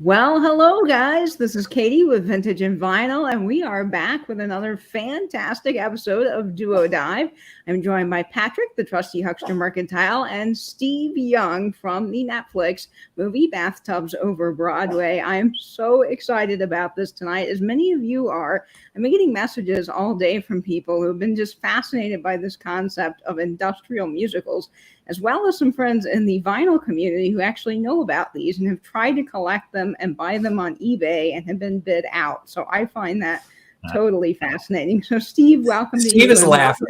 Well, hello, guys. This is Katie with Vintage and Vinyl, and we are back with another fantastic episode of Duo Dive. I'm joined by Patrick, the Trusty Huckster Mercantile, and Steve Young from the Netflix movie Bathtubs Over Broadway. I am so excited about this tonight, as many of you are. I've been getting messages all day from people who have been just fascinated by this concept of industrial musicals, as well as some friends in the vinyl community who actually know about these and have tried to collect them and buy them on eBay and have been bid out. So I find that totally fascinating. So Steve, welcome to you. Steve is laughing.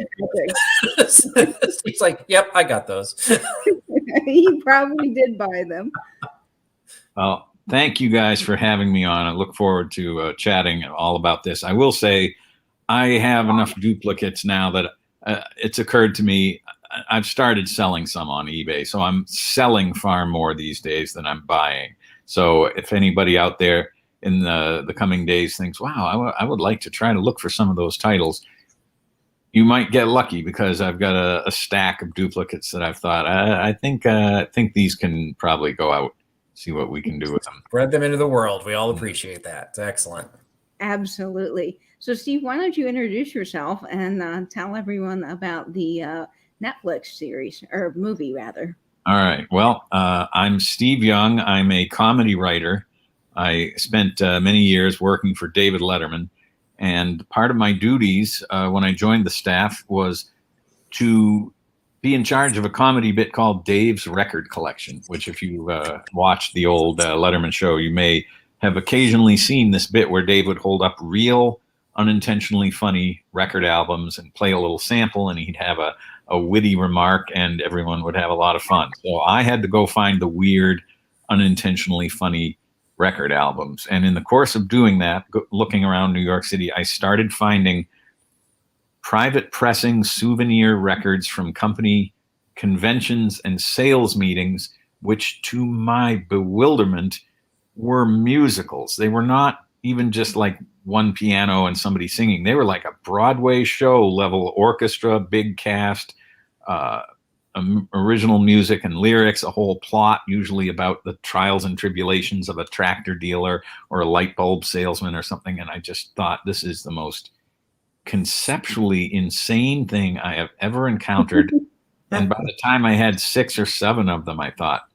He's like, yep, I got those. He probably did buy them. Well, thank you guys for having me on. I look forward to chatting all about this. I will say I have enough duplicates now that it's occurred to me I've started selling some on eBay. So I'm selling far more these days than I'm buying. So if anybody out there in the coming days thinks, wow, I would like to try to look for some of those titles, you might get lucky because I've got a stack of duplicates that I've thought, I think these can probably go out, see what we can do with them. Spread them into the world. We all appreciate that. It's excellent. Absolutely. So Steve, why don't you introduce yourself and tell everyone about the Netflix series, or movie rather. All right. Well, I'm Steve Young. I'm a comedy writer. I spent many years working for David Letterman, and part of my duties when I joined the staff was to be in charge of a comedy bit called Dave's Record Collection, which if you watched the old Letterman show, you may have occasionally seen this bit where Dave would hold up real, unintentionally funny record albums and play a little sample, and he'd have a witty remark and everyone would have a lot of fun. So I had to go find the weird, unintentionally funny record albums. And in the course of doing that, looking around New York City, I started finding private pressing souvenir records from company conventions and sales meetings, which to my bewilderment were musicals. They were not even just like one piano and somebody singing. They were like a Broadway show level orchestra, big cast, original music and lyrics, a whole plot, usually about the trials and tribulations of a tractor dealer or a light bulb salesman or something. And I just thought, this is the most conceptually insane thing I have ever encountered. And by the time I had 6 or 7 of them, I thought,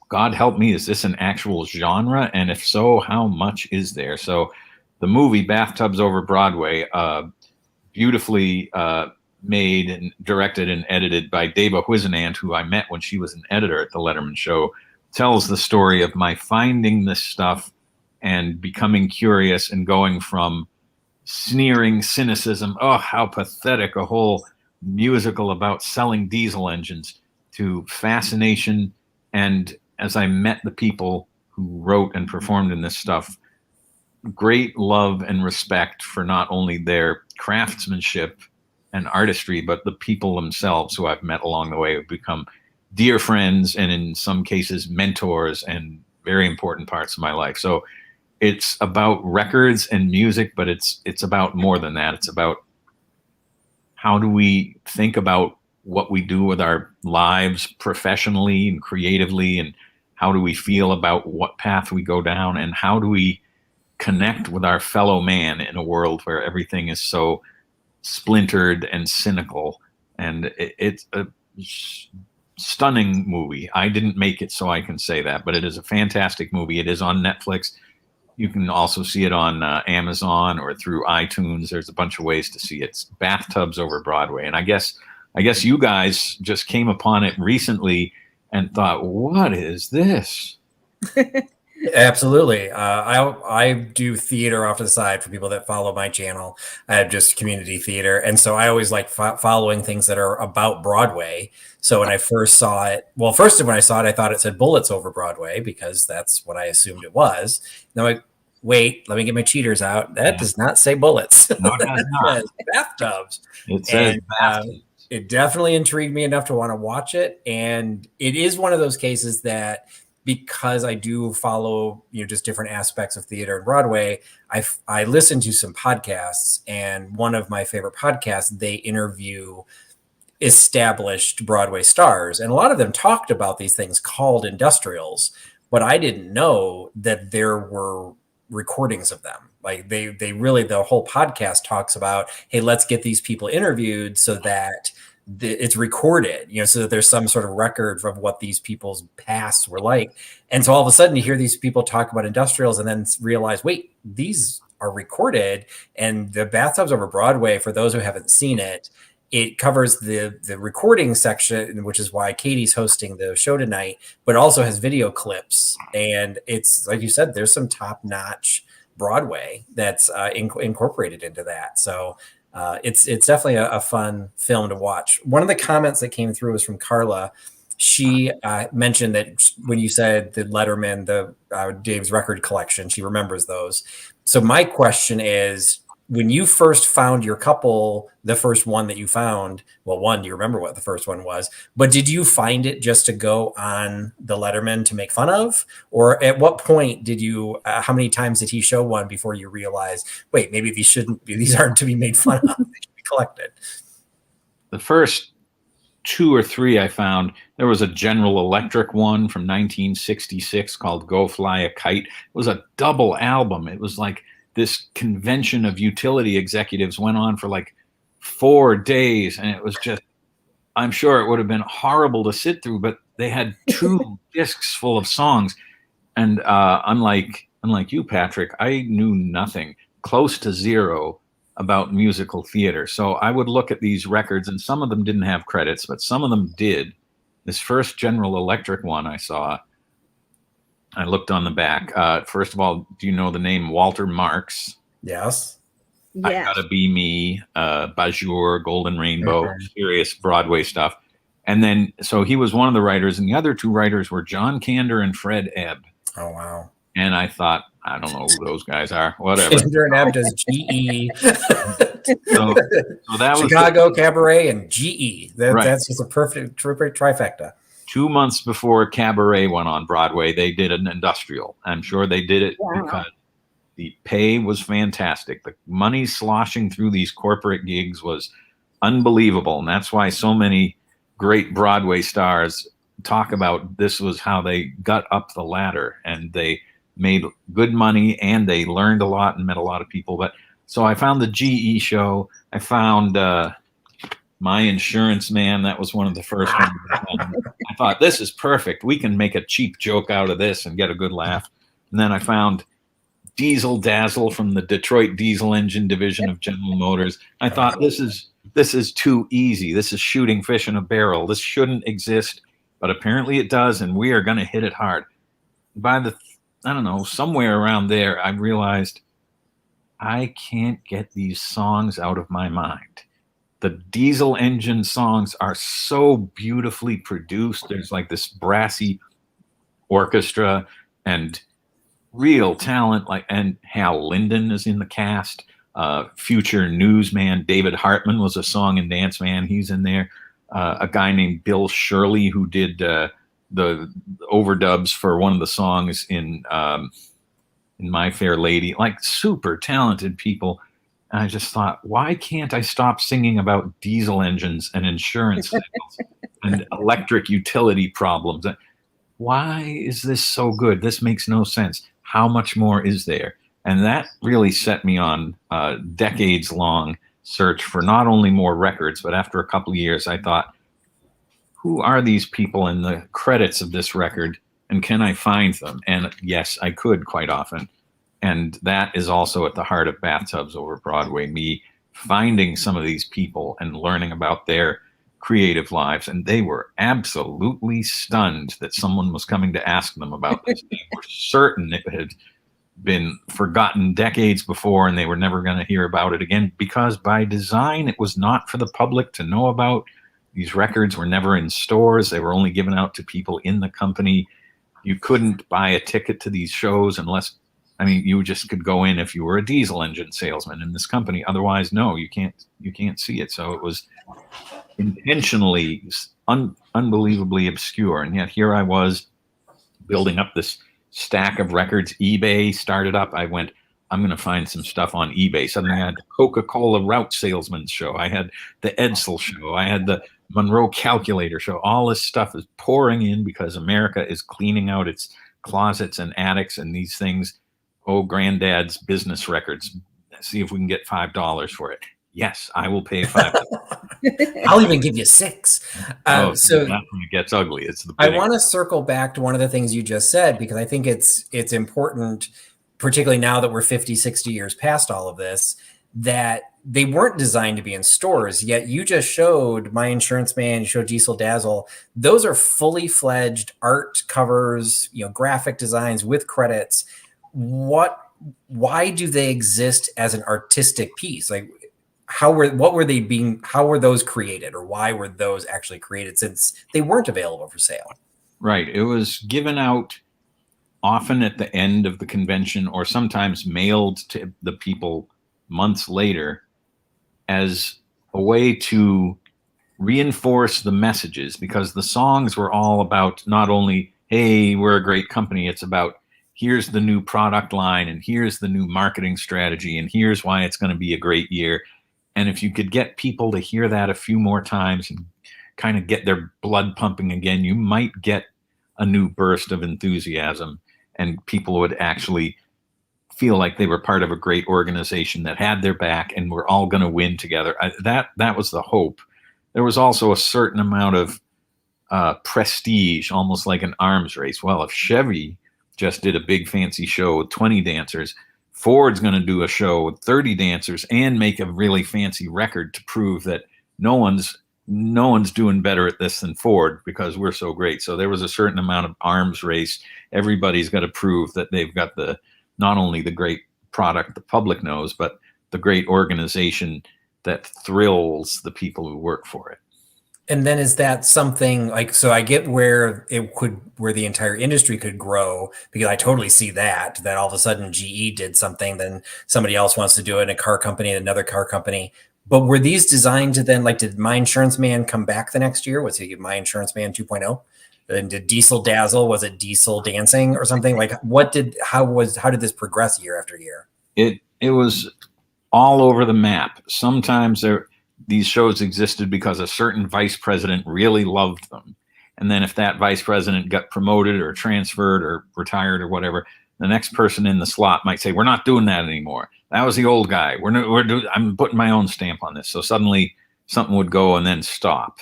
God help me, is this an actual genre? And if so, how much is there? So the movie Bathtubs Over Broadway, beautifully made and directed and edited by Dava Whisenant, who I met when she was an editor at the Letterman Show, tells the story of my finding this stuff and becoming curious and going from sneering cynicism, oh, how pathetic, a whole musical about selling diesel engines, to fascination. And as I met the people who wrote and performed in this stuff, great love and respect for not only their craftsmanship and artistry, but the people themselves who I've met along the way have become dear friends and in some cases mentors and very important parts of my life. So it's about records and music, but it's about more than that. It's about how do we think about what we do with our lives professionally and creatively, and how do we feel about what path we go down, and how do we connect with our fellow man in a world where everything is so splintered and cynical. And it's a stunning movie. I didn't make it, so I can say that, but it is a fantastic movie. It is on Netflix. You can also see it on Amazon or through iTunes. There's a bunch of ways to see it. It's Bathtubs Over Broadway. And I guess you guys just came upon it recently and thought, what is this? Absolutely. I do theater off to the side for people that follow my channel. I have just community theater. And so I always like following things that are about Broadway. So when I first saw it, when I saw it, I thought it said Bullets Over Broadway because that's what I assumed it was. Then I'm like, wait, let me get my cheaters out. That does not say bullets. No, it does not. It says bathtubs. It says bathtubs. It definitely intrigued me enough to want to watch it. And it is one of those cases that, because I do follow, just different aspects of theater and Broadway, I listen to some podcasts, and one of my favorite podcasts, they interview established Broadway stars. And a lot of them talked about these things called industrials, but I didn't know that there were recordings of them. Like they really, the whole podcast talks about, hey, let's get these people interviewed so that it's recorded, so that there's some sort of record of what these people's pasts were like. And so all of a sudden you hear these people talk about industrials and then realize, wait, these are recorded. And the Bathtubs Over Broadway, for those who haven't seen it, it covers the recording section, which is why Katie's hosting the show tonight, but also has video clips. And it's, like you said, there's some top-notch Broadway that's incorporated into that. So it's definitely a fun film to watch. One of the comments that came through was from Carla. She mentioned that when you said the Letterman, Dave's record collection, she remembers those. So my question is, when you first found your couple, the first one that you found, well, one, do you remember what the first one was? But did you find it just to go on the Letterman to make fun of? Or at what point did you, how many times did he show one before you realized, wait, maybe these aren't to be made fun of, they should be collected? The first 2 or 3 I found, there was a General Electric one from 1966 called Go Fly a Kite. It was a double album. It was like this convention of utility executives went on for like 4 days. And it was just, I'm sure it would have been horrible to sit through, but they had 2 discs full of songs. And unlike you, Patrick, I knew nothing, close to zero, about musical theater. So I would look at these records, and some of them didn't have credits, but some of them did. This first General Electric one I saw, I looked on the back. First of all, do you know the name Walter Marks? Yes. I Gotta Be Me, Bajur, Golden Rainbow, serious Broadway stuff. And then, so he was one of the writers, and the other 2 writers were John Kander and Fred Ebb. Oh, wow. And I thought, I don't know who those guys are. Whatever. Kander and Ebb does GE. so that was Chicago, Cabaret, and GE. Right. That's just a perfect trifecta. 2 months before Cabaret went on Broadway, they did an industrial. I'm sure they did it because the pay was fantastic. The money sloshing through these corporate gigs was unbelievable. And that's why so many great Broadway stars talk about this was how they got up the ladder, and they made good money and they learned a lot and met a lot of people. But so I found the GE show. I found My Insurance Man. That was one of the first ones. I thought, this is perfect. We can make a cheap joke out of this and get a good laugh. And then I found Diesel Dazzle from the Detroit Diesel Engine division of General Motors. I thought, this is too easy. This is shooting fish in a barrel. This shouldn't exist, but apparently it does, and we are going to hit it hard. By I don't know, somewhere around there, I realized I can't get these songs out of my mind. The diesel engine songs are so beautifully produced. There's like this brassy orchestra and real talent, and Hal Linden is in the cast. Future newsman David Hartman was a song and dance man. He's in there. A guy named Bill Shirley, who did the overdubs for one of the songs in My Fair Lady, like super talented people. And I just thought, why can't I stop singing about diesel engines and insurance sales and electric utility problems? Why is this so good? This makes no sense. How much more is there? And that really set me on a decades-long search for not only more records, but after a couple of years, I thought, who are these people in the credits of this record, and can I find them? And yes, I could quite often. And that is also at the heart of Bathtubs Over Broadway, me finding some of these people and learning about their creative lives. And they were absolutely stunned that someone was coming to ask them about this. They were certain it had been forgotten decades before and they were never going to hear about it again, because by design, it was not for the public to know about. These records were never in stores. They were only given out to people in the company. You couldn't buy a ticket to these shows unless, you just could go in if you were a diesel engine salesman in this company. Otherwise, no, you can't see it. So it was intentionally unbelievably obscure. And yet here I was building up this stack of records. eBay started up. I went, I'm going to find some stuff on eBay. Suddenly I had the Coca-Cola route salesman's show. I had the Edsel show. I had the Monroe calculator show. All this stuff is pouring in because America is cleaning out its closets and attics and these things. Oh, granddad's business records. See if we can get $5 for it. Yes, I will pay $5. I'll even give you $6. So that's when it gets ugly. It's the I want to circle back to one of the things you just said, because I think it's important, particularly now that we're 50, 60 years past all of this, that they weren't designed to be in stores. Yet you just showed My Insurance Man, you showed Diesel Dazzle. Those are fully fledged art covers, graphic designs with credits. Why do they exist as an artistic piece? Like, how were those created, or why were those actually created, since they weren't available for sale? Right. It was given out often at the end of the convention, or sometimes mailed to the people months later, as a way to reinforce the messages, because the songs were all about not only, hey, we're a great company, it's about, here's the new product line, and here's the new marketing strategy, and here's why it's going to be a great year. And if you could get people to hear that a few more times and kind of get their blood pumping again, you might get a new burst of enthusiasm, and people would actually feel like they were part of a great organization that had their back and we're all going to win together. That was the hope. There was also a certain amount of prestige, almost like an arms race. Well, if Chevy just did a big fancy show with 20 dancers, Ford's going to do a show with 30 dancers and make a really fancy record to prove that no one's doing better at this than Ford, because we're so great. So there was a certain amount of arms race. Everybody's got to prove that they've got not only the great product the public knows, but the great organization that thrills the people who work for it. And then is that something like, so I get where the entire industry could grow, because I totally see that all of a sudden GE did something, then somebody else wants to do it in a car company, another car company. But were these designed to then, like, did My Insurance Man come back the next year? Was he My Insurance Man 2.0? And did Diesel Dazzle, was it Diesel Dancing or something? Like, how did this progress year after year? It was all over the map. Sometimes these shows existed because a certain vice president really loved them. And then if that vice president got promoted or transferred or retired or whatever, the next person in the slot might say, we're not doing that anymore. That was the old guy. I'm putting my own stamp on this. So suddenly something would go and then stop.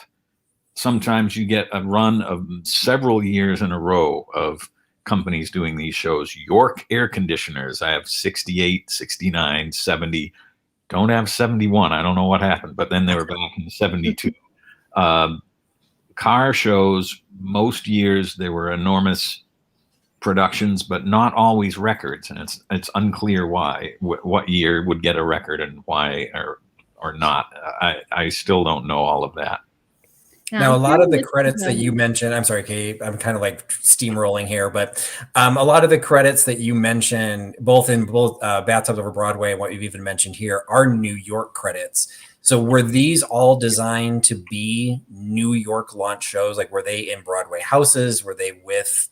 Sometimes you get a run of several years in a row of companies doing these shows. York air conditioners, I have 68, 69, 70. Don't have 71. I don't know what happened, but then they were back in 72. Car shows, most years there were enormous productions, but not always records, and it's unclear why. What year would get a record and why or not. I still don't know all of that. Now, a lot of the credits that you mentioned, I'm sorry, Kate, I'm kind of like steamrolling here, but a lot of the credits that you mentioned, both Bathtubs Over Broadway and what you've even mentioned here, are New York credits. So were these all designed to be New York launch shows? Like, were they in Broadway houses? Were they with,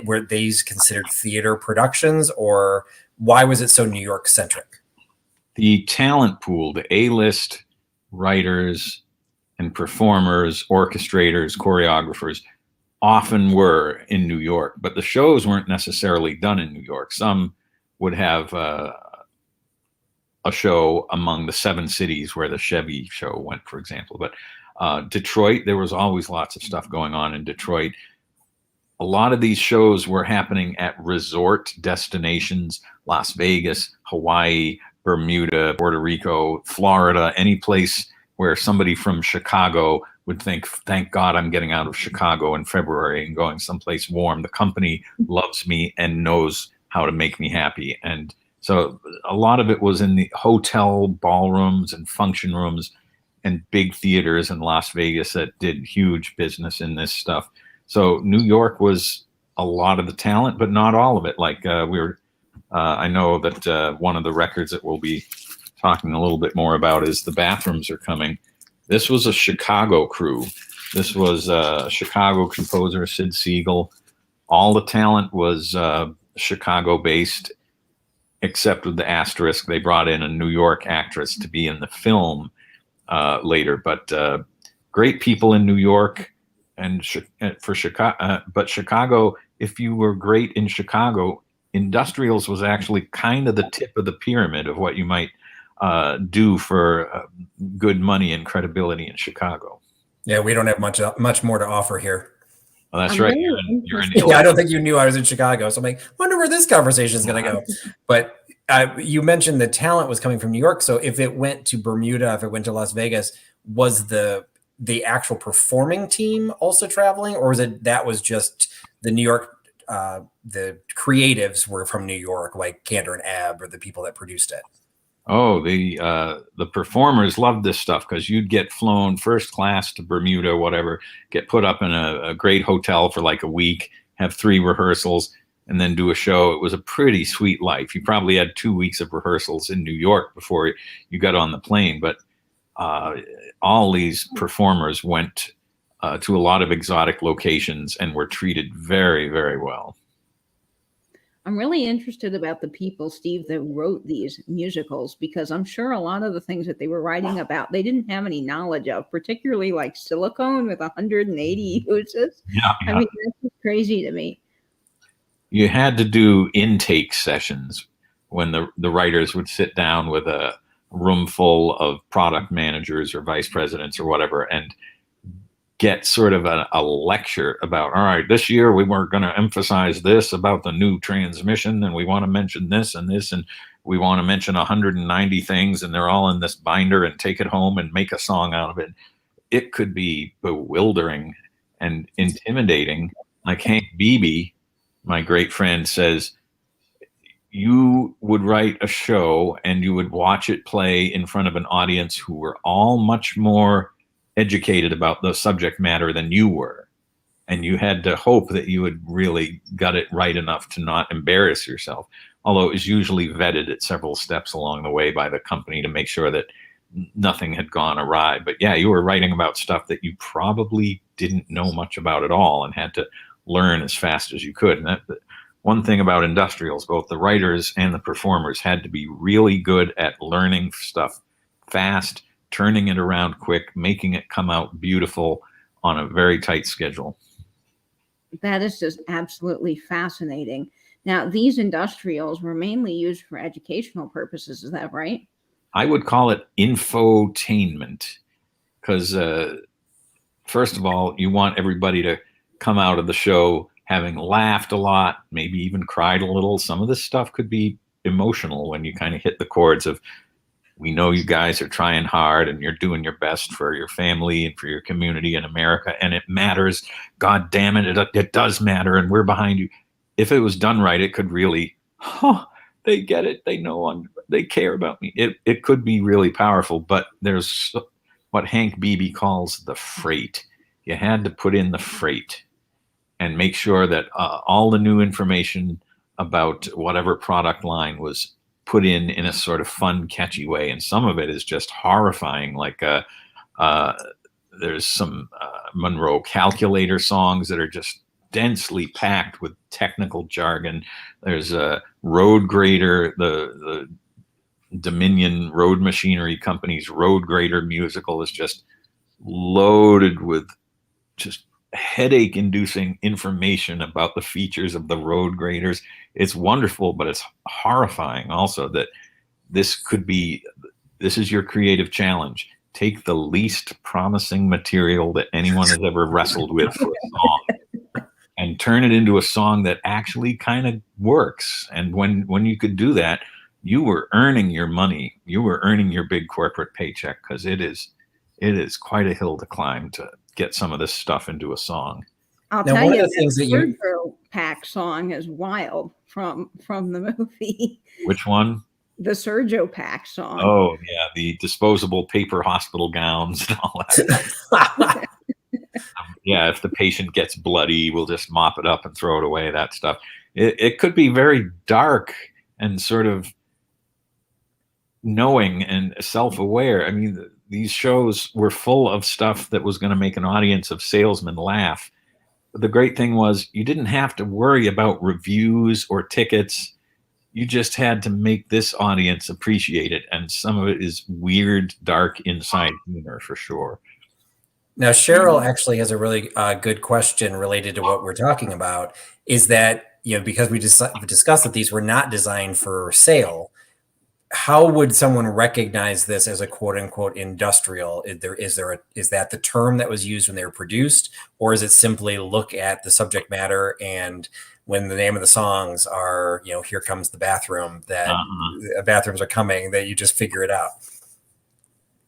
were these considered theater productions, or why was it so New York centric? The talent pool, the A-list writers and performers, orchestrators, choreographers often were in New York, but the shows weren't necessarily done in New York. Some would have a show among the 7 cities where the Chevy show went, for example. But Detroit, there was always lots of stuff going on in Detroit. A lot of these shows were happening at resort destinations: Las Vegas, Hawaii, Bermuda, Puerto Rico, Florida, any place where somebody from Chicago would think, thank God I'm getting out of Chicago in February and going someplace warm. The company loves me and knows how to make me happy. And so a lot of it was in the hotel ballrooms and function rooms and big theaters in Las Vegas that did huge business in this stuff. So New York was a lot of the talent, but not all of it. Like I know that one of the records that we'll be talking a little bit more about is The Bathrooms Are Coming. This was a Chicago crew. This was a Chicago composer, Sid Siegel. All the talent was Chicago-based, except with the asterisk, they brought in a New York actress to be in the film later. But great people in New York, and for Chicago, but Chicago if you were great in Chicago, industrials was actually kind of the tip of the pyramid of what you might do for good money and credibility in Chicago. Yeah, we don't have much more to offer here. Well, that's I'm right. really You're in Yeah, I don't think you knew I was in Chicago. So I'm like, wonder where this conversation is going to go. But you mentioned the talent was coming from New York. So if it went to Bermuda, if it went to Las Vegas, was the actual performing team also traveling, or was it that was just the New York? The creatives were from New York, like Cantor and Ab, or the people that produced it. Oh, the performers loved this stuff because you'd get flown first class to Bermuda, whatever, get put up in a great hotel for like a week, have 3 rehearsals, and then do a show. It was a pretty sweet life. You probably had 2 weeks of rehearsals in New York before you got on the plane. But all these performers went to a lot of exotic locations and were treated very, very well. I'm really interested about the people, Steve, that wrote these musicals, because I'm sure a lot of the things that they were writing about, they didn't have any knowledge of, particularly like silicone with 180 uses. Yeah. I mean, that's crazy to me. You had to do intake sessions when the writers would sit down with a room full of product managers or vice presidents or whatever and get sort of a lecture about, all right, this year we were going to emphasize this about the new transmission, and we want to mention this, and we want to mention 190 things, and they're all in this binder, and take it home and make a song out of it. It could be bewildering and intimidating. Like Hank Beebe, my great friend, says, you would write a show and you would watch it play in front of an audience who were all much more educated about the subject matter than you were, and you had to hope that you had really got it right enough to not embarrass yourself, although it was usually vetted at several steps along the way by the company to make sure that nothing had gone awry. But yeah, you were writing about stuff that you probably didn't know much about at all and had to learn as fast as you could. And that one thing about industrials, both the writers and the performers had to be really good at learning stuff fast, turning it around quick, making it come out beautiful on a very tight schedule. That is just absolutely fascinating. Now, these industrials were mainly used for educational purposes. Is that right? I would call it infotainment because, first of all, you want everybody to come out of the show having laughed a lot, maybe even cried a little. Some of this stuff could be emotional when you kind of hit the chords of, we know you guys are trying hard and you're doing your best for your family and for your community in America, and it matters. God damn it, it does matter, and we're behind you. If it was done right, it could really, they get it. They know they care about me. It could be really powerful, but there's what Hank Beebe calls the freight. You had to put in the freight and make sure that all the new information about whatever product line was put in a sort of fun, catchy way. And some of it is just horrifying. Like there's some Monroe calculator songs that are just densely packed with technical jargon. There's a Road Grader, the Dominion Road Machinery Company's Road Grader musical is just loaded with just headache-inducing information about the features of the road graders. It's wonderful, but it's horrifying also that this is your creative challenge. Take the least promising material that anyone has ever wrestled with for a song and turn it into a song that actually kind of works. And when you could do that, you were earning your money. You were earning your big corporate paycheck, because it is quite a hill to climb to get some of this stuff into a song. I'll tell you, the Sergio Pack song is wild from the movie. Which one? The Sergio Pack song. Oh, yeah, the disposable paper hospital gowns and all that. Yeah, if the patient gets bloody, we'll just mop it up and throw it away, that stuff. It could be very dark and sort of knowing and self-aware. I mean, these shows were full of stuff that was going to make an audience of salesmen laugh. But the great thing was you didn't have to worry about reviews or tickets. You just had to make this audience appreciate it. And some of it is weird, dark, inside humor for sure. Now, Cheryl actually has a really good question related to what we're talking about. is that, because we discussed that these were not designed for sale, how would someone recognize this as a quote unquote industrial? Is that the term that was used when they were produced, or is it simply look at the subject matter, and when the name of the songs are, here comes the bathroom, that bathrooms are coming, that you just figure it out?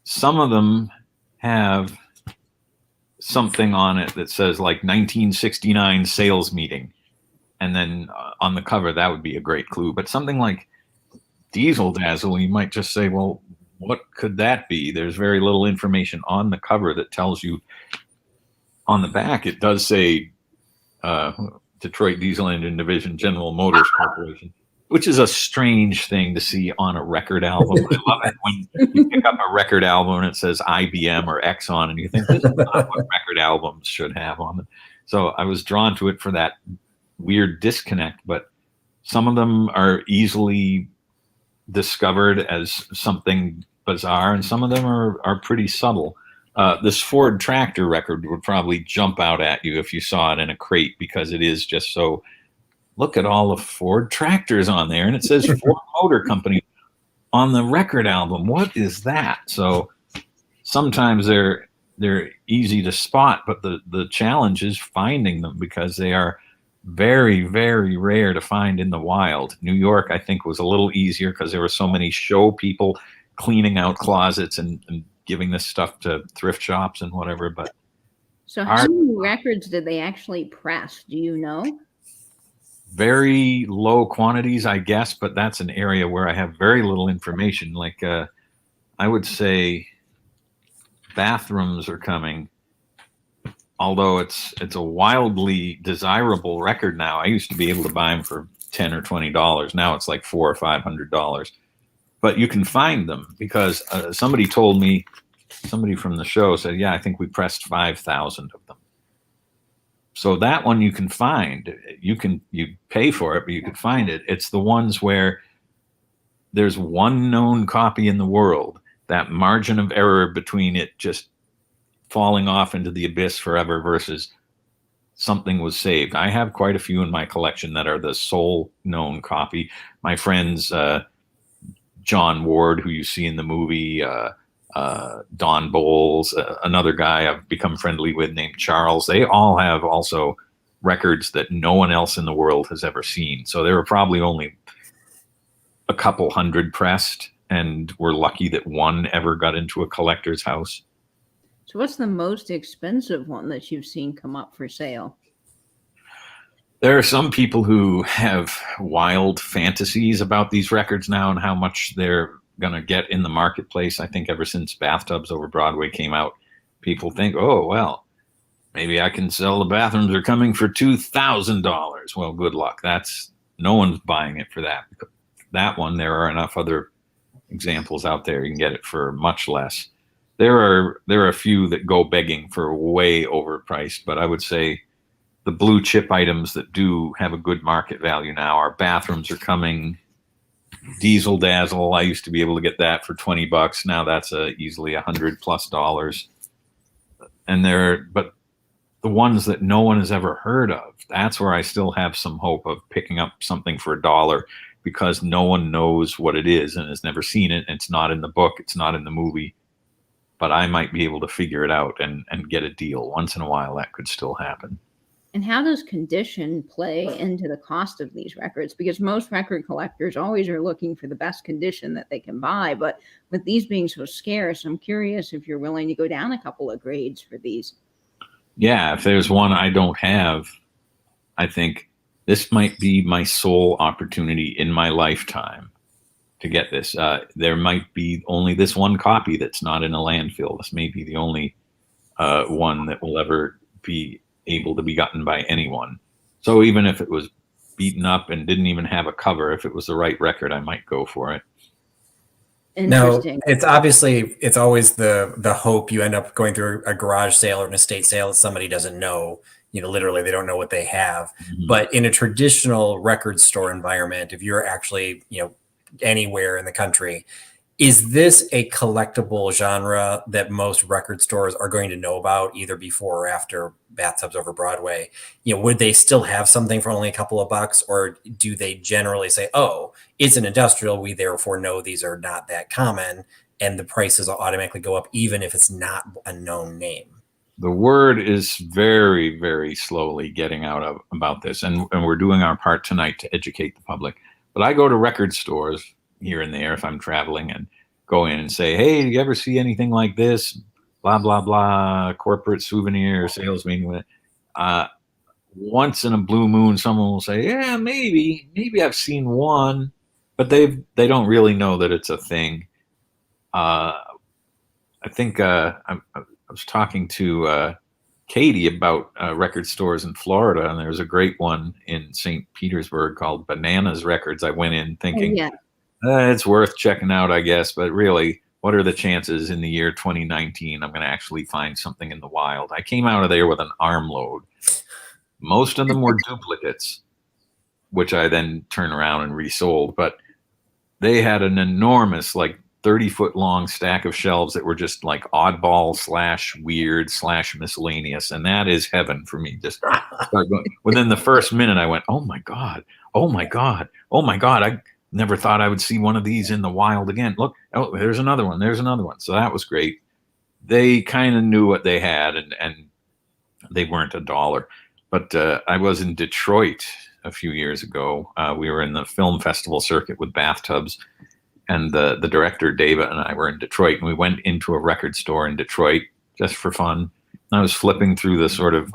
Some of them have something on it that says like 1969 sales meeting. And then on the cover, that would be a great clue. But something like Diesel Dazzle, you might just say, well, what could that be? There's very little information on the cover that tells you. On the back, it does say Detroit Diesel Engine Division, General Motors Corporation, which is a strange thing to see on a record album. I love it when you pick up a record album and it says IBM or Exxon, and you think this is not what record albums should have on them. So I was drawn to it for that weird disconnect, but some of them are easily discovered as something bizarre, and some of them are pretty subtle. This Ford tractor record would probably jump out at you if you saw it in a crate, because it is just so, look at all the Ford tractors on there, and it says Ford Motor Company on the record album. What is that? So sometimes they're easy to spot, but the challenge is finding them, because they are very, very rare to find in the wild. New York, I think, was a little easier because there were so many show people cleaning out closets and giving this stuff to thrift shops and whatever. But so how many records did they actually press? Do you know? Very low quantities, I guess, but that's an area where I have very little information. Like I would say Bathrooms Are Coming, although it's a wildly desirable record now. I used to be able to buy them for $10 or $20. Now it's like $400 or $500. But you can find them, because somebody told me, somebody from the show said, yeah, I think we pressed 5,000 of them. So that one you can find. You pay for it, but you can find it. It's the ones where there's one known copy in the world, that margin of error between it just falling off into the abyss forever versus something was saved. I have quite a few in my collection that are the sole known copy. My friends, John Ward, who you see in the movie, Don Bowles, another guy I've become friendly with named Charles, they all have also records that no one else in the world has ever seen. So there were probably only a couple hundred pressed, and we're lucky that one ever got into a collector's house. So what's the most expensive one that you've seen come up for sale? There are some people who have wild fantasies about these records now and how much they're going to get in the marketplace. I think ever since Bathtubs Over Broadway came out, people think, oh, well, maybe I can sell The Bathrooms Are Coming for $2,000. Well, good luck. No one's buying it for that. That one, there are enough other examples out there. You can get it for much less. There are a few that go begging for way overpriced, but I would say the blue chip items that do have a good market value now are Bathrooms Are Coming, Diesel Dazzle. I used to be able to get that for $20. Now that's easily $100+. But the ones that no one has ever heard of, that's where I still have some hope of picking up something for $1, because no one knows what it is and has never seen it. It's not in the book. It's not in the movie. But I might be able to figure it out and get a deal. Once in a while, that could still happen. And how does condition play into the cost of these records? Because most record collectors always are looking for the best condition that they can buy. But with these being so scarce, I'm curious if you're willing to go down a couple of grades for these. Yeah, if there's one I don't have, I think this might be my sole opportunity in my lifetime to get this. There might be only this one copy that's not in a landfill. This may be the only one that will ever be able to be gotten by anyone. So even if it was beaten up and didn't even have a cover, if it was the right record, I might go for it. Interesting. No, it's always the hope you end up going through a garage sale or an estate sale that somebody doesn't know. Literally they don't know what they have. Mm-hmm. But in a traditional record store environment, if you're actually, anywhere in the country, Is this a collectible genre that most record stores are going to know about either before or after Bathtubs Over Broadway? Would they still have something for only a couple of bucks, or do they generally say, oh, it's an industrial, we therefore know these are not that common, and the prices will automatically go up even if it's not a known name? The word is very, very slowly getting out about this, and we're doing our part tonight to educate the public. But I go to record stores here and there if I'm traveling and go in and say, hey, do you ever see anything like this? Blah, blah, blah, corporate souvenir sales meeting. Once in a blue moon, someone will say, yeah, maybe I've seen one, but they don't really know that it's a thing. I think I was talking to Katie about record stores in Florida, and there's a great one in St. Petersburg called Bananas Records. I went in thinking, it's worth checking out, I guess, but really, what are the chances in the year 2019 I'm going to actually find something in the wild? I came out of there with an armload. Most of them were duplicates, which I then turned around and resold, but they had an enormous, like 30-foot long stack of shelves that were just like oddball / weird / miscellaneous. And that is heaven for me. Just start going. Within the first minute, I went, oh my God. I never thought I would see one of these in the wild again. Look, oh, there's another one. So that was great. They kind of knew what they had, and they weren't $1. But I was in Detroit a few years ago. We were in the film festival circuit with Bathtubs, and the director, David, and I were in Detroit, and we went into a record store in Detroit just for fun. I was flipping through the sort of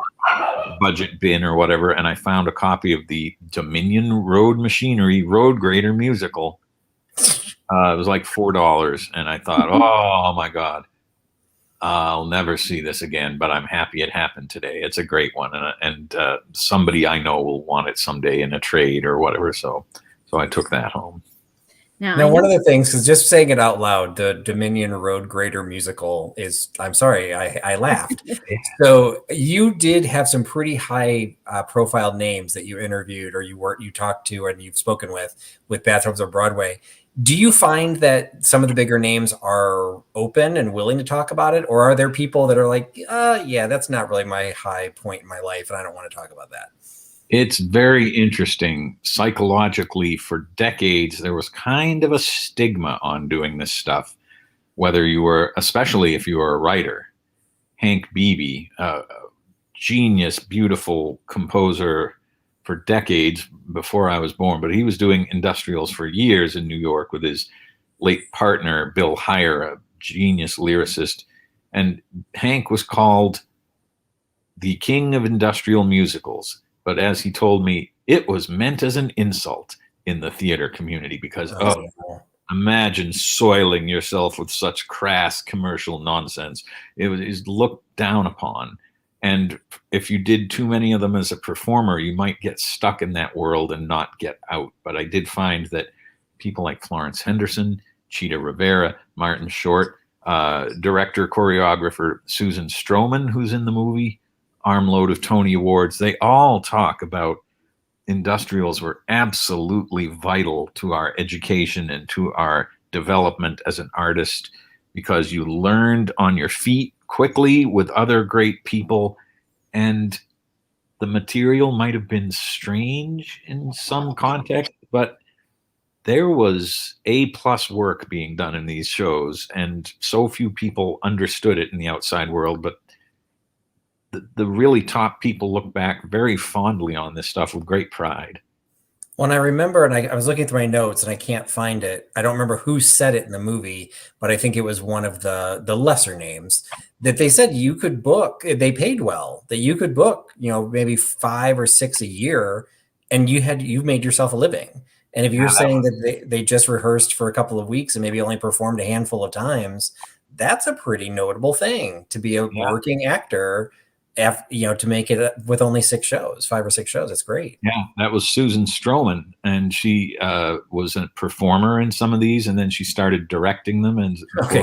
budget bin or whatever, and I found a copy of the Dominion Road Machinery Road Grader musical. It was like $4, and I thought, oh my God, I'll never see this again, but I'm happy it happened today. It's a great one, and somebody I know will want it someday in a trade or whatever, so I took that home. Now, one of the things, because just saying it out loud, the Dominion Road Grader musical is, I'm sorry, I laughed. So you did have some pretty high profile names that you interviewed or you talked to and you've spoken with Bathtubs Over Broadway. Do you find that some of the bigger names are open and willing to talk about it? Or are there people that are like, yeah, that's not really my high point in my life and I don't want to talk about that? It's very interesting. Psychologically, for decades, there was kind of a stigma on doing this stuff, whether you were, especially if you were a writer. Hank Beebe, genius, beautiful composer for decades before I was born, but he was doing industrials for years in New York with his late partner, Bill Heyer, a genius lyricist. And Hank was called the king of industrial musicals. But as he told me, it was meant as an insult in the theater community because, imagine soiling yourself with such crass commercial nonsense. It was looked down upon. And if you did too many of them as a performer, you might get stuck in that world and not get out. But I did find that people like Florence Henderson, Cheetah Rivera, Martin Short, director, choreographer Susan Stroman, who's in the movie, armload of Tony Awards, they all talk about industrials were absolutely vital to our education and to our development as an artist because you learned on your feet quickly with other great people, and the material might have been strange in some context, but there was A+ work being done in these shows, and so few people understood it in the outside world, but the really top people look back very fondly on this stuff with great pride. Well, I remember, and I was looking through my notes and I can't find it. I don't remember who said it in the movie, but I think it was one of the lesser names that they said you could book. They paid well, that you could book, maybe 5 or 6 a year, and you made yourself a living. And if you're saying that they just rehearsed for a couple of weeks and maybe only performed a handful of times, that's a pretty notable thing to be a working actor. To make it with only 5 or 6 shows. That's great. Yeah, that was Susan Stroman, and she was a performer in some of these, and then she started directing them. And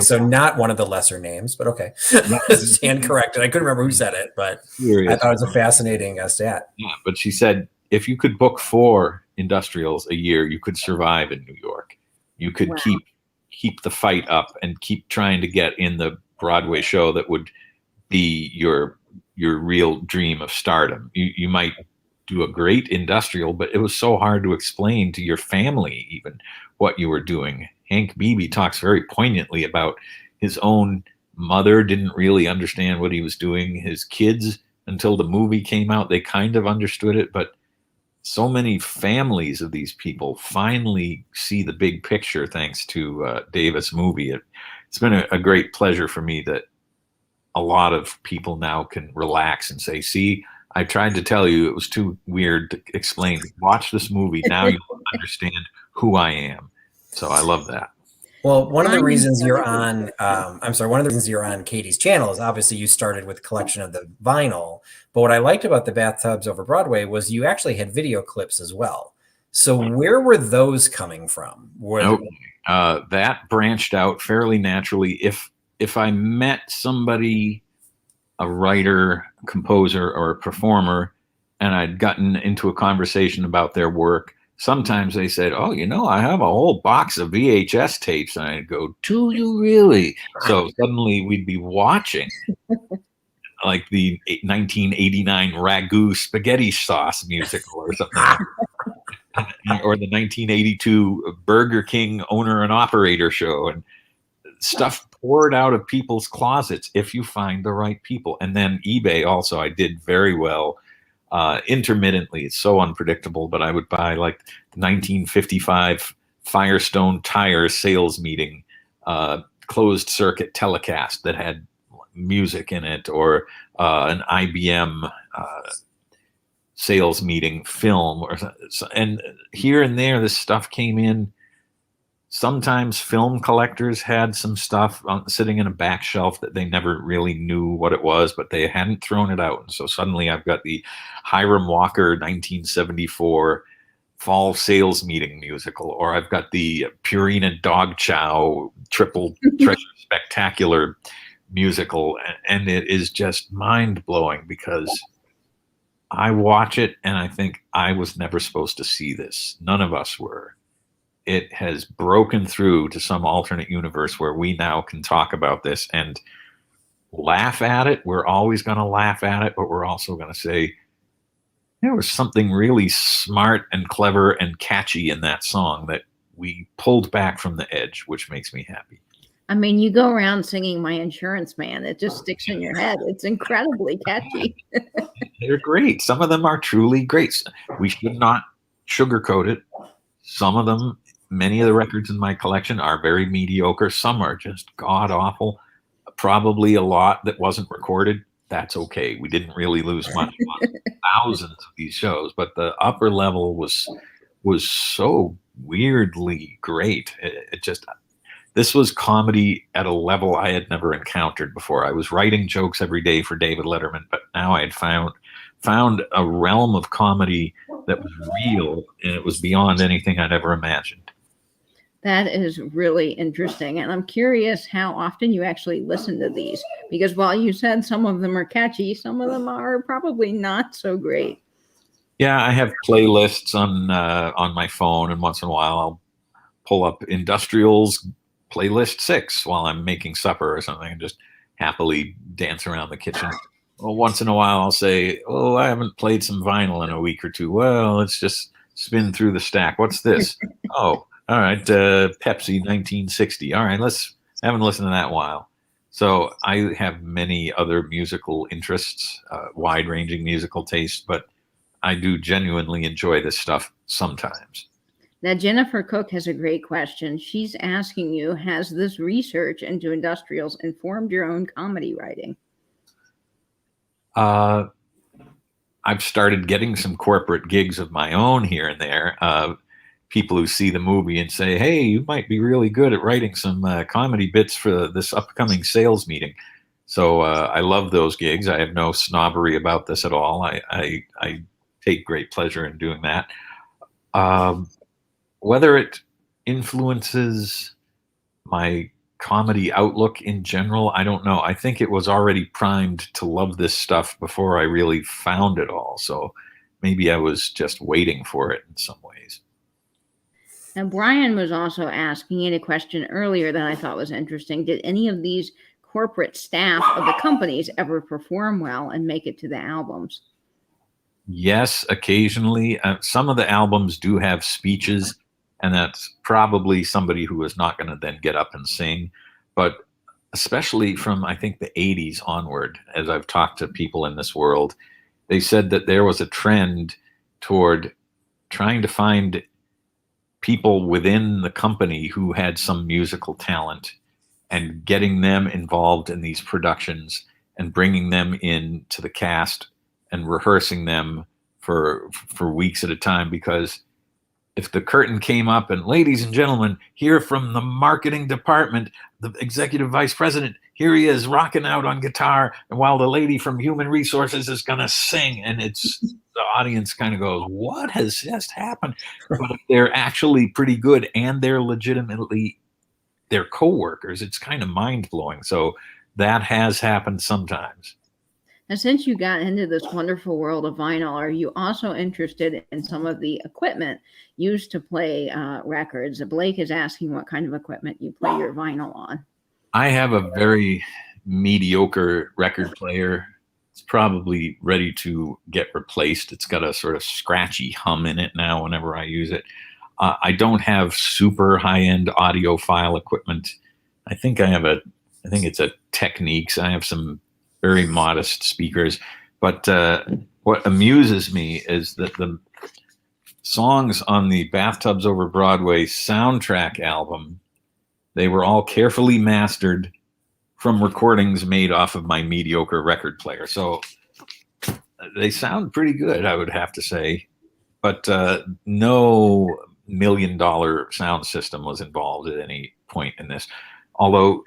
so not one of the lesser names, but okay. Stand corrected. I couldn't remember who said it, but I thought it was a fascinating stat. Yeah, but she said if you could book 4 industrials a year, you could survive in New York. You could keep keep the fight up and keep trying to get in the Broadway show that would be your real dream of stardom. You might do a great industrial, but it was so hard to explain to your family even what you were doing. Hank Beebe talks very poignantly about his own mother didn't really understand what he was doing. His kids, until the movie came out, they kind of understood it, but so many families of these people finally see the big picture thanks to Davis' movie. It's been a great pleasure for me that a lot of people now can relax and say, see, I tried to tell you it was too weird to explain. Watch this movie. Now you'll understand who I am. So I love that. Well, one of the reasons you're on, one of the reasons you're on Katie's channel is obviously you started with a collection of the vinyl. But what I liked about the Bathtubs Over Broadway was you actually had video clips as well. So where were those coming from? That branched out fairly naturally. If I met somebody, a writer, composer, or a performer, and I'd gotten into a conversation about their work, sometimes they said, oh, I have a whole box of VHS tapes. And I'd go, do you really? So suddenly we'd be watching like the 1989 Ragu spaghetti sauce musical or something. Or the 1982 Burger King owner and operator show, and stuff poured out of people's closets if you find the right people. And then eBay also, I did very well. Intermittently, it's so unpredictable, but I would buy like the 1955 Firestone tire sales meeting closed circuit telecast that had music in it, or an IBM sales meeting film, and here and there this stuff came in. Sometimes film collectors had some stuff sitting in a back shelf that they never really knew what it was, but they hadn't thrown it out. And so suddenly I've got the Hiram Walker 1974 fall sales meeting musical, or I've got the Purina Dog Chow triple treasure spectacular musical. And it is just mind blowing because I watch it and I think I was never supposed to see this. None of us were. It has broken through to some alternate universe where we now can talk about this and laugh at it. We're always going to laugh at it, but we're also going to say there was something really smart and clever and catchy in that song that we pulled back from the edge, which makes me happy. I mean, you go around singing My Insurance Man. It just sticks in your head. It's incredibly catchy. They're great. Some of them are truly great. We should not sugarcoat it. Some of them, many of the records in my collection are very mediocre. Some are just god awful. Probably a lot that wasn't recorded. That's okay. We didn't really lose much on thousands of these shows, but the upper level was so weirdly great. It just, this was comedy at a level I had never encountered before. I was writing jokes every day for David Letterman, but now I had found a realm of comedy that was real, and it was beyond anything I'd ever imagined. That is really interesting. And I'm curious how often you actually listen to these, because while you said some of them are catchy, some of them are probably not so great. Yeah, I have playlists on my phone, and once in a while I'll pull up Industrial's playlist 6 while I'm making supper or something and just happily dance around the kitchen. Well, once in a while I'll say, oh, I haven't played some vinyl in a week or two. Well, let's just spin through the stack. What's this? Oh, all right, Pepsi 1960. All right, I haven't listened to that in a while. So I have many other musical interests, wide-ranging musical tastes, but I do genuinely enjoy this stuff sometimes. Now, Jennifer Cook has a great question. She's asking you, has this research into industrials informed your own comedy writing? I've started getting some corporate gigs of my own here and there. People who see the movie and say, hey, you might be really good at writing some comedy bits for this upcoming sales meeting. So I love those gigs. I have no snobbery about this at all. I take great pleasure in doing that. Whether it influences my comedy outlook in general, I don't know. I think it was already primed to love this stuff before I really found it all. So maybe I was just waiting for it in some ways. And Brian was also asking in a question earlier that I thought was interesting. Did any of these corporate staff of the companies ever perform well and make it to the albums? Yes, occasionally. Some of the albums do have speeches, and that's probably somebody who is not going to then get up and sing. But especially from, I think, the 80s onward, as I've talked to people in this world, they said that there was a trend toward trying to find people within the company who had some musical talent and getting them involved in these productions and bringing them into the cast and rehearsing them for weeks at a time. Because if the curtain came up and, ladies and gentlemen, here from the marketing department, the executive vice president, here he is rocking out on guitar, and while the lady from human resources is going to sing, and it's the audience kind of goes, what has just happened? But if they're actually pretty good and they're legitimately their coworkers, it's kind of mind-blowing. So that has happened sometimes. And since you got into this wonderful world of vinyl, are you also interested in some of the equipment used to play records? Blake is asking what kind of equipment you play your vinyl on. I have a very mediocre record player. It's probably ready to get replaced. It's got a sort of scratchy hum in it now whenever I use it. I don't have super high-end audiophile equipment. I think it's a Techniques. I have some very modest speakers. But what amuses me is that the songs on the Bathtubs Over Broadway soundtrack album, they were all carefully mastered from recordings made off of my mediocre record player. So they sound pretty good, I would have to say. But no $1 million sound system was involved at any point in this. Although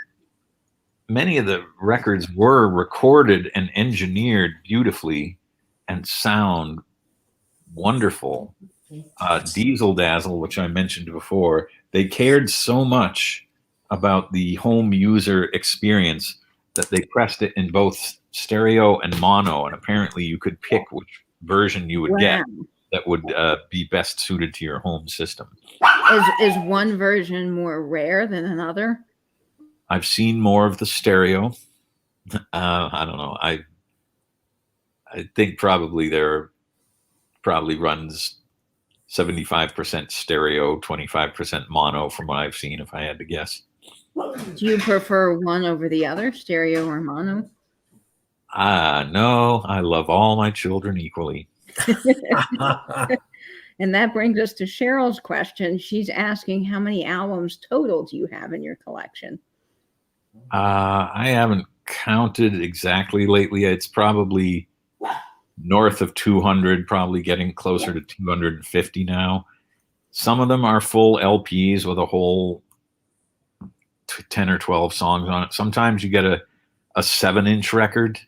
many of the records were recorded and engineered beautifully and sound wonderful. Diesel Dazzle, which I mentioned before, they cared so much about the home user experience that they pressed it in both stereo and mono, and apparently you could pick which version you would get that would be best suited to your home system. Is one version more rare than another? I've seen more of the stereo. I don't know. I think probably runs 75% stereo, 25% mono from what I've seen, if I had to guess. Do you prefer one over the other, stereo or mono? No, I love all my children equally. And that brings us to Cheryl's question. She's asking, how many albums total do you have in your collection? I haven't counted exactly lately. It's probably north of 200, probably getting closer to 250 now. Some of them are full LPs with a whole 10 or 12 songs on it. Sometimes you get a 7-inch record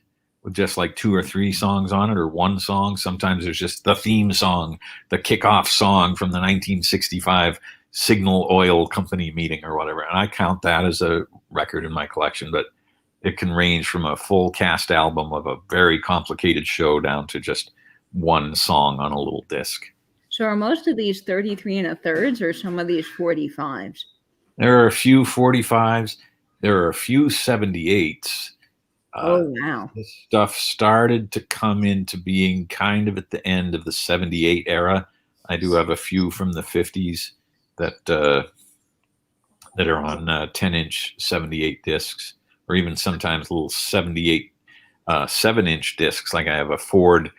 with just like 2 or 3 songs on it, or one song. Sometimes there's just the theme song, the kickoff song from the 1965 Signal Oil Company meeting or whatever. And I count that as a record in my collection, but it can range from a full cast album of a very complicated show down to just one song on a little disc. So are most of these 33 1/3s or some of these 45s? There are a few 45s. There are a few 78s. Oh, wow. This stuff started to come into being kind of at the end of the 78 era. I do have a few from the 50s that are on 10-inch 78 discs, or even sometimes little 78 7-inch discs. Like I have a Ford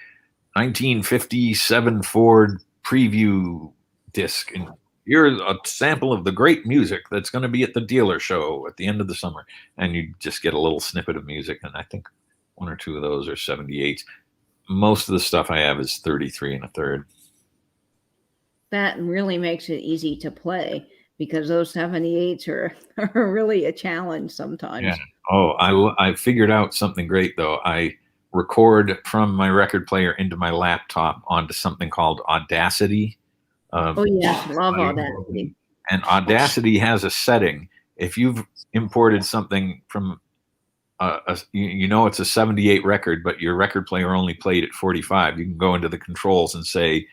1957 Ford preview disc, and here's a sample of the great music that's going to be at the dealer show at the end of the summer. And you just get a little snippet of music. And I think 1 or 2 of those are 78s. Most of the stuff I have is 33 1/3. That really makes it easy to play, because those 78s are really a challenge sometimes. Yeah. Oh, I figured out something great, though. I record from my record player into my laptop onto something called Audacity. Oh, yes, love Audacity. And Audacity has a setting. If you've imported something from, it's a 78 record, but your record player only played at 45, you can go into the controls and say,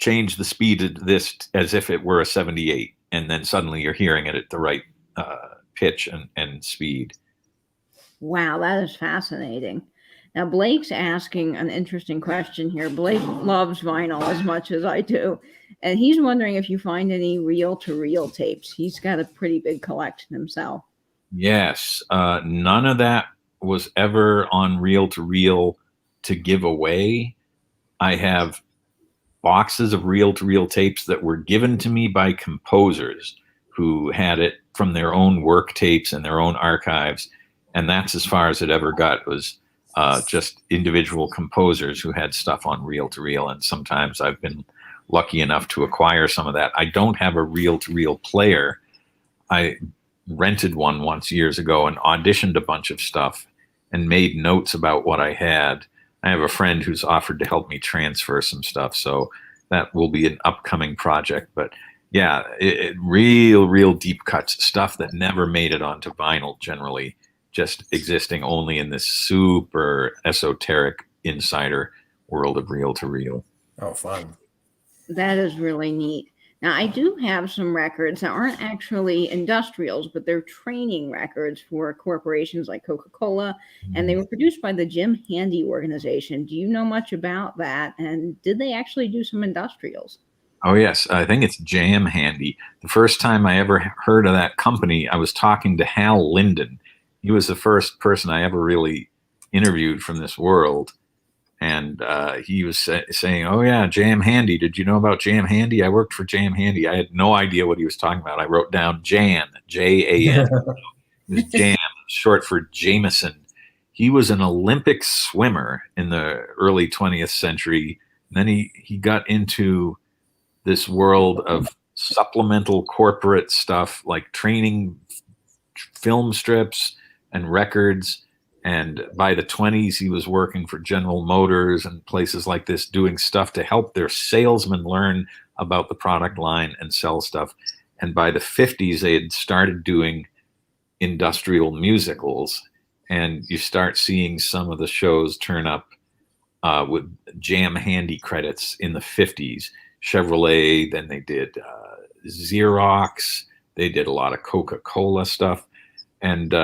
change the speed of this as if it were a 78, and then suddenly you're hearing it at the right pitch and speed. Wow, that is fascinating. Now, Blake's asking an interesting question here. Blake loves vinyl as much as I do, and he's wondering if you find any reel-to-reel tapes. He's got a pretty big collection himself. Yes, none of that was ever on reel-to-reel to give away. I have boxes of reel-to-reel tapes that were given to me by composers who had it from their own work tapes and their own archives, and that's as far as it ever got, was just individual composers who had stuff on reel-to-reel, and sometimes I've been lucky enough to acquire some of that. I don't have a reel-to-reel player. I rented one once years ago and auditioned a bunch of stuff and made notes about what I had. I have a friend who's offered to help me transfer some stuff, so that will be an upcoming project. But yeah, real deep cuts, stuff that never made it onto vinyl, generally just existing only in this super esoteric insider world of reel-to-reel. Oh, fun. That is really neat. Now, I do have some records that aren't actually industrials, but they're training records for corporations like Coca-Cola, and they were produced by the Jim Handy organization. Do you know much about that? And did they actually do some industrials? Oh, yes. I think it's Jam Handy. The first time I ever heard of that company, I was talking to Hal Linden. He was the first person I ever really interviewed from this world. And he was saying, oh, yeah, Jam Handy. Did you know about Jam Handy? I worked for Jam Handy. I had no idea what he was talking about. I wrote down Jan, Jan. It was Jam, short for Jameson. He was an Olympic swimmer in the early 20th century. And then he got into this world of supplemental corporate stuff like training film strips and records. And by the 20s, he was working for General Motors and places like this, doing stuff to help their salesmen learn about the product line and sell stuff. And by the 50s, they had started doing industrial musicals. And you start seeing some of the shows turn up with Jam Handy credits in the 50s. Chevrolet, then they did Xerox. They did a lot of Coca-Cola stuff. And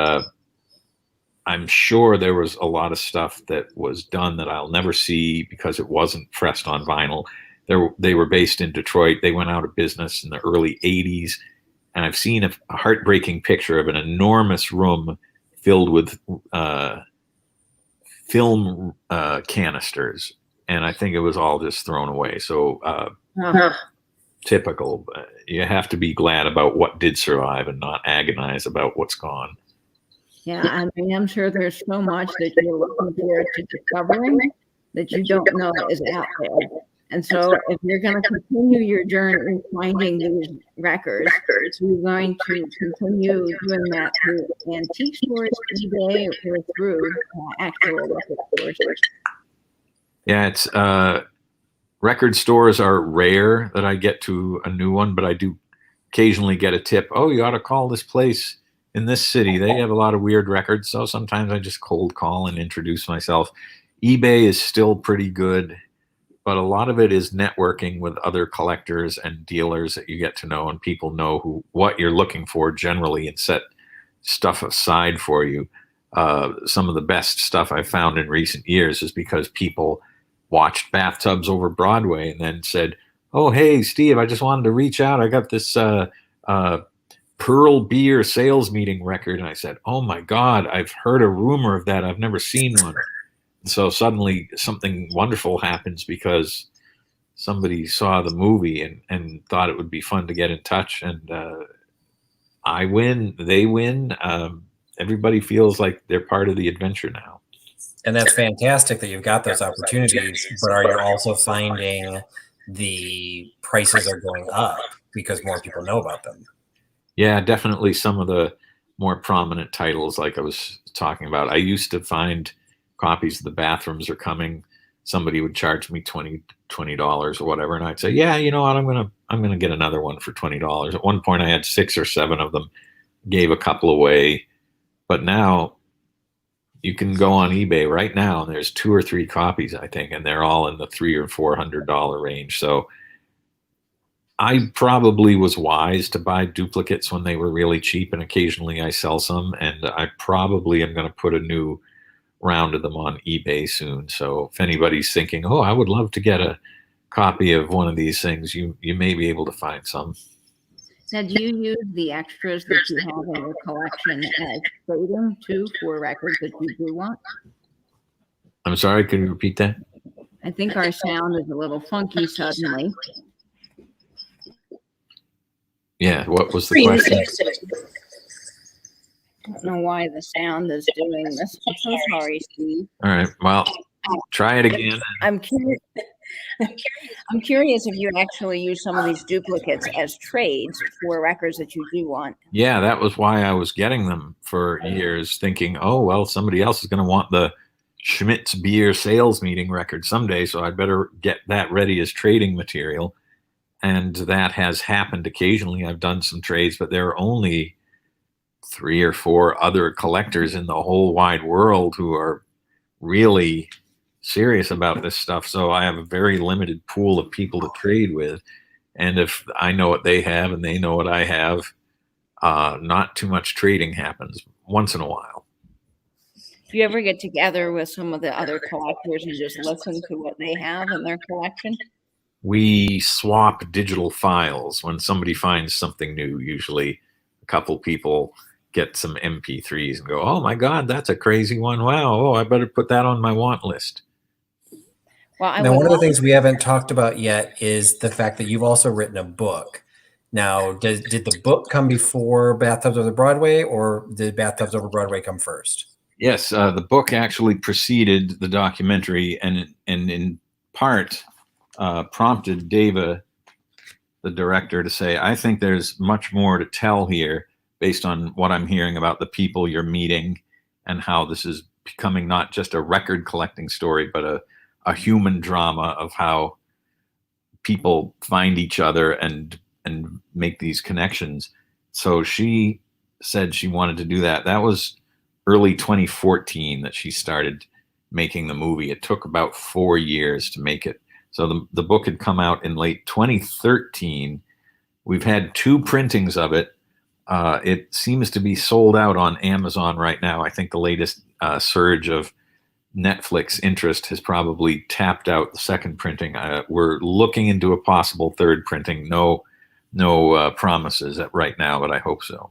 I'm sure there was a lot of stuff that was done that I'll never see because it wasn't pressed on vinyl. They were based in Detroit. They went out of business in the early 80s. And I've seen a heartbreaking picture of an enormous room filled with film canisters. And I think it was all just thrown away. So typical. You have to be glad about what did survive and not agonize about what's gone. Yeah, I mean, I'm sure there's so much that you're looking forward to discovering that you don't know is out there. And so if you're going to continue your journey finding these records, you're going to continue doing that through antique stores, eBay, or through actual record stores. Yeah, it's record stores are rare that I get to a new one, but I do occasionally get a tip. Oh, you ought to call this place in this city. They have a lot of weird records. So sometimes I just cold call and introduce myself. eBay is still pretty good, but a lot of it is networking with other collectors and dealers that you get to know, and people know what you're looking for generally and set stuff aside for you. Some of the best stuff I've found in recent years is because people watched Bathtubs Over Broadway and then said, oh, hey, Steve, I just wanted to reach out. I got this Pearl Beer sales meeting record. And I said, oh my God, I've heard a rumor of that. I've never seen one. So suddenly something wonderful happens because somebody saw the movie and thought it would be fun to get in touch. And I win, they win. Everybody feels like they're part of the adventure now. And that's fantastic that you've got those opportunities, but are you also finding the prices are going up because more people know about them? Yeah, definitely some of the more prominent titles like I was talking about. I used to find copies of The Bathrooms Are Coming. Somebody would charge me $20 or whatever, and I'd say, yeah, you know what, I'm gonna get another one for $20. At one point I had 6 or 7 of them, gave a couple away, but now you can go on eBay right now and there's 2 or 3 copies, I think, and they're all in the $300 or $400 range. So I probably was wise to buy duplicates when they were really cheap, and occasionally I sell some, and I probably am going to put a new round of them on eBay soon. So if anybody's thinking, oh, I would love to get a copy of one of these things, you may be able to find some. Now, do you use the extras that you have in your collection as trading too for records that you do want? I'm sorry, could you repeat that? I think our sound is a little funky suddenly. Yeah, what was the question? I don't know why the sound is doing this. I'm so sorry, Steve. All right, well, try it again. I'm curious. I'm curious if you actually use some of these duplicates as trades for records that you do want. Yeah, that was why I was getting them for years, thinking, oh, well, somebody else is going to want the Schmidt's beer sales meeting record someday, so I'd better get that ready as trading material. And that has happened occasionally. I've done some trades, but there are only 3 or 4 other collectors in the whole wide world who are really serious about this stuff. So I have a very limited pool of people to trade with. And if I know what they have and they know what I have, not too much trading happens once in a while. Do you ever get together with some of the other collectors and just listen to what they have in their collection? We swap digital files when somebody finds something new. Usually a couple people get some MP3s and go, oh my God, that's a crazy one. Wow. Oh, I better put that on my want list. Well, now, one of the things we haven't talked about yet is the fact that you've also written a book. Now, did the book come before Bathtubs Over Broadway, or did Bathtubs Over Broadway come first? Yes, the book actually preceded the documentary, and in part prompted David, the director, to say, I think there's much more to tell here based on what I'm hearing about the people you're meeting and how this is becoming not just a record collecting story, but a human drama of how people find each other and make these connections. So she said she wanted to do that. That was early 2014 that she started making the movie. It took about 4 years to make it. So the book had come out in late 2013. We've had 2 printings of it. It seems to be sold out on Amazon right now. I think the latest surge of Netflix interest has probably tapped out the second printing. We're looking into a possible 3rd printing. No promises right now, but I hope so.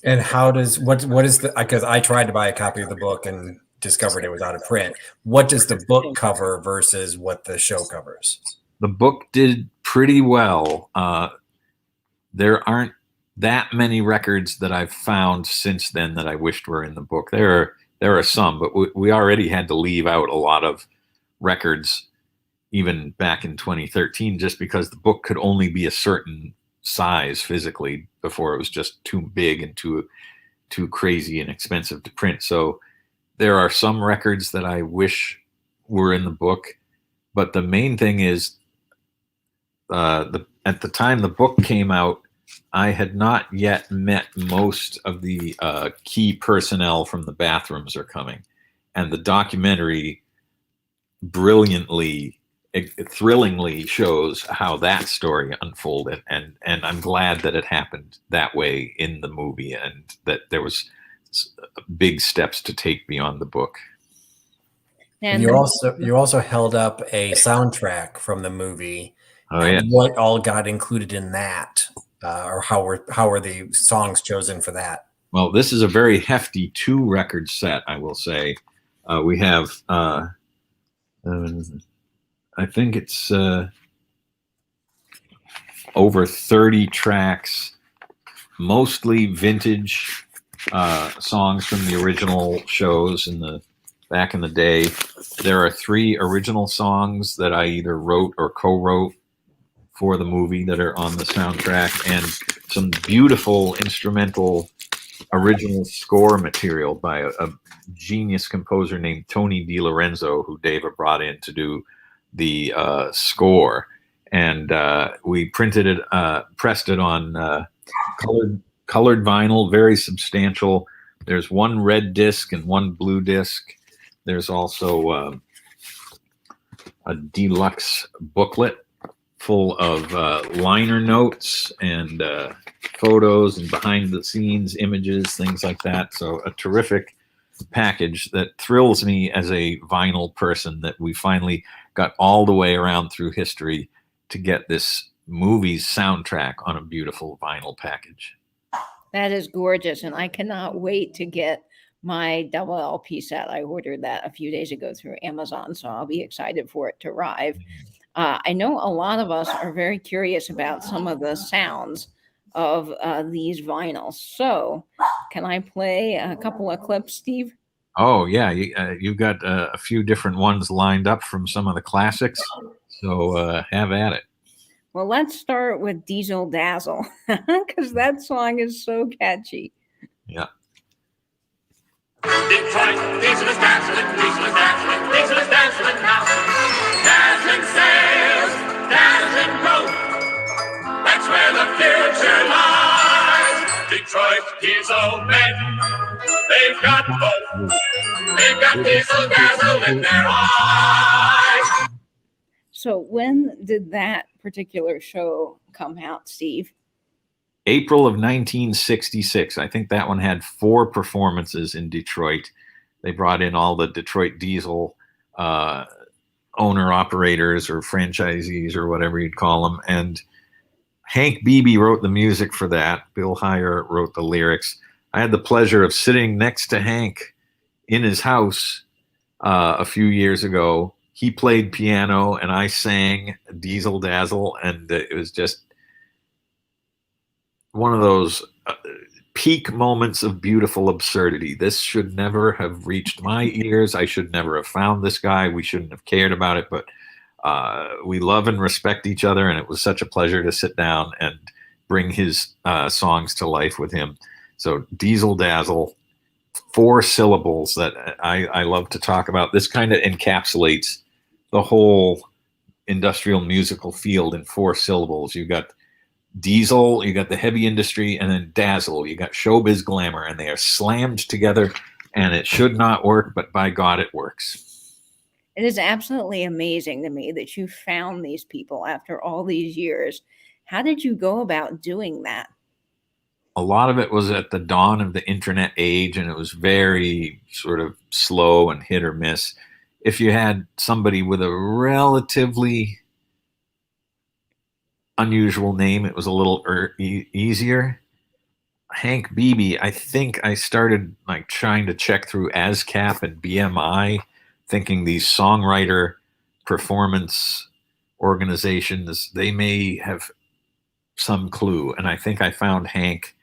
And how does what is the, because I tried to buy a copy of the book and discovered it was out of print. What does the book cover versus what the show covers? The book did pretty well. There aren't that many records that I've found since then that I wished were in the book. There are some, but we already had to leave out a lot of records even back in 2013, just because the book could only be a certain size physically before it was just too big and too crazy and expensive to print. So there are some records that I wish were in the book, but the main thing is at the time the book came out, I had not yet met most of the key personnel from the Bathrooms Are Coming, and the documentary brilliantly, thrillingly shows how that story unfolded, and I'm glad that it happened that way in the movie, and that there was big steps to take beyond the book. And you also held up a soundtrack from the movie. Oh yeah. What all got included in that? Or how were the songs chosen for that? Well, this is a very hefty 2-record set, I will say. We have, I think it's over 30 tracks, mostly vintage songs from the original shows back in the day. There are 3 original songs that I either wrote or co-wrote for the movie that are on the soundtrack, and some beautiful instrumental original score material by a genius composer named Tony DiLorenzo, who David brought in to do the score. And we pressed it on colored vinyl, very substantial. There's 1 red disc and 1 blue disc. There's also a deluxe booklet full of liner notes and photos and behind the scenes images, things like that. So a terrific package that thrills me as a vinyl person that we finally got all the way around through history to get this movie's soundtrack on a beautiful vinyl package. That is gorgeous, and I cannot wait to get my double LP set. I ordered that a few days ago through Amazon, so I'll be excited for it to arrive. I know a lot of us are very curious about some of the sounds of these vinyls. So can I play a couple of clips, Steve? Oh, yeah. You've got a few different ones lined up from some of the classics. So have at it. Well, let's start with Diesel Dazzle, because that song is so catchy. Yeah. Detroit, diesel is dazzling, diesel is dazzling, diesel is dazzling now. Dazzling sales, dazzling growth. That's where the future lies. Detroit diesel men, they've got both. They've got diesel dazzle in their eyes. So when did that particular show come out, Steve? April of 1966. I think that one had 4 performances in Detroit. They brought in all the Detroit Diesel owner-operators or franchisees or whatever you'd call them. And Hank Beebe wrote the music for that. Bill Heyer wrote the lyrics. I had the pleasure of sitting next to Hank in his house a few years ago. He played piano and I sang Diesel Dazzle, and it was just one of those peak moments of beautiful absurdity. This should never have reached my ears. I should never have found this guy. We shouldn't have cared about it, but we love and respect each other, and it was such a pleasure to sit down and bring his songs to life with him. So Diesel Dazzle, 4 syllables that I love to talk about. This kind of encapsulates the whole industrial musical field in 4 syllables. You got diesel, you got the heavy industry, and then dazzle. You got showbiz glamour, and they are slammed together, and it should not work, but by God, it works. It is absolutely amazing to me that you found these people after all these years. How did you go about doing that? A lot of it was at the dawn of the internet age, and it was very sort of slow and hit or miss. If you had somebody with a relatively unusual name, it was a little easier. Hank Beebe, I think I started like trying to check through ASCAP and BMI, thinking these songwriter performance organizations, they may have some clue. And I think I found Hank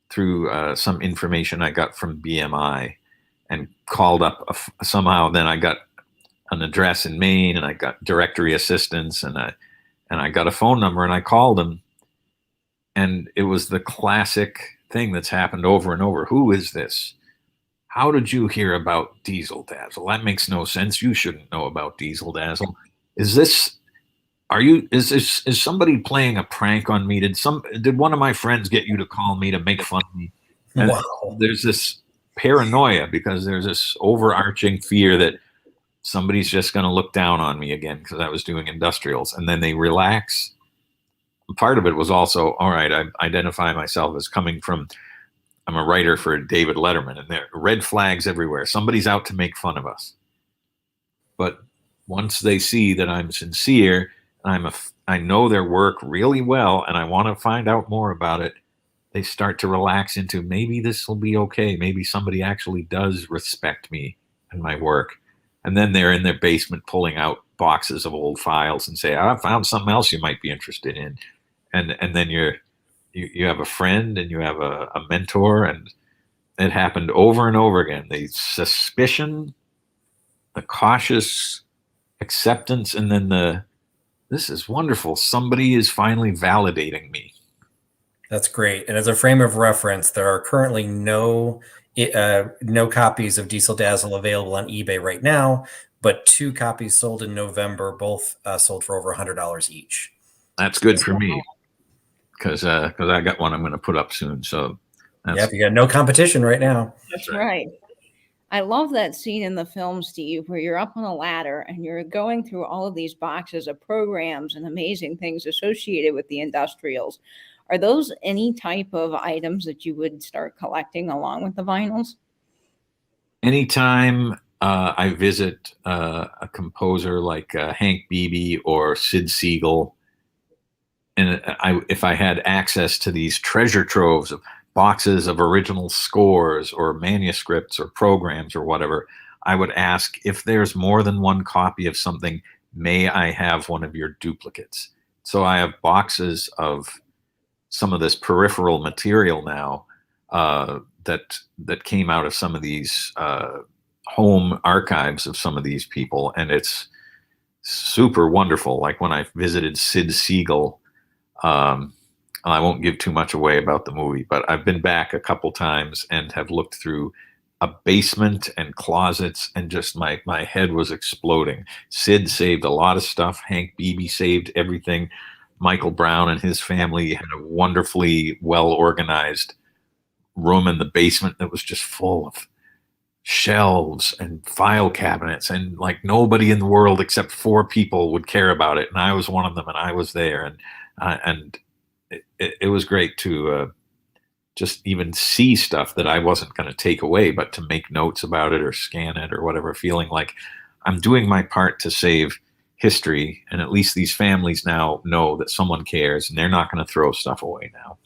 through some information I got from BMI and called up somehow. Then I got an address in Maine, and I got directory assistance, and I got a phone number, and I called him, and it was the classic thing that's happened over and over. Who is this? How did you hear about Diesel Dazzle? That makes no sense. You shouldn't know about Diesel Dazzle. Is somebody playing a prank on me? Did one of my friends get you to call me to make fun of me? And Wow. there's this paranoia because there's this overarching fear that somebody's just going to look down on me again because I was doing industrials, and then they relax. Part of it was also, all right, I identify myself as coming from, I'm a writer for David Letterman, and there are red flags everywhere. Somebody's out to make fun of us. But once they see that I'm sincere, I know their work really well, and I want to find out more about it, they start to relax into maybe this will be okay. Maybe somebody actually does respect me and my work. And then they're in their basement pulling out boxes of old files and say, I found something else you might be interested in. And then you have a friend and you have a mentor, and it happened over and over again. The suspicion, the cautious acceptance, and then this is wonderful. Somebody is finally validating me. That's great. And as a frame of reference, there are currently no copies of Diesel Dazzle available on eBay right now, but 2 copies sold in November, both sold for over $100 each. That's good for me because I got one I'm going to put up soon. So Yeah, you got no competition right now. That's right. I love that scene in the film, Steve, where you're up on a ladder and you're going through all of these boxes of programs and amazing things associated with the industrials. Are those any type of items that you would start collecting along with the vinyls? Anytime I visit a composer like Hank Beebe or Sid Siegel, and if I had access to these treasure troves of boxes of original scores or manuscripts or programs or whatever, I would ask, if there's more than one copy of something, may I have one of your duplicates? So I have boxes of some of this peripheral material now that came out of some of these home archives of some of these people, and it's super wonderful. Like when I visited Sid Siegel, I won't give too much away about the movie, but I've been back a couple times and have looked through a basement and closets, and just my head was exploding. Sid saved a lot of stuff. Hank Beebe saved everything. Michael Brown and his family had a wonderfully well-organized room in the basement that was just full of shelves and file cabinets, and like nobody in the world except 4 people would care about it, and I was one of them, and I was there, and it was great to just even see stuff that I wasn't going to take away, but to make notes about it or scan it or whatever, feeling like I'm doing my part to save history, and at least these families now know that someone cares and they're not going to throw stuff away now.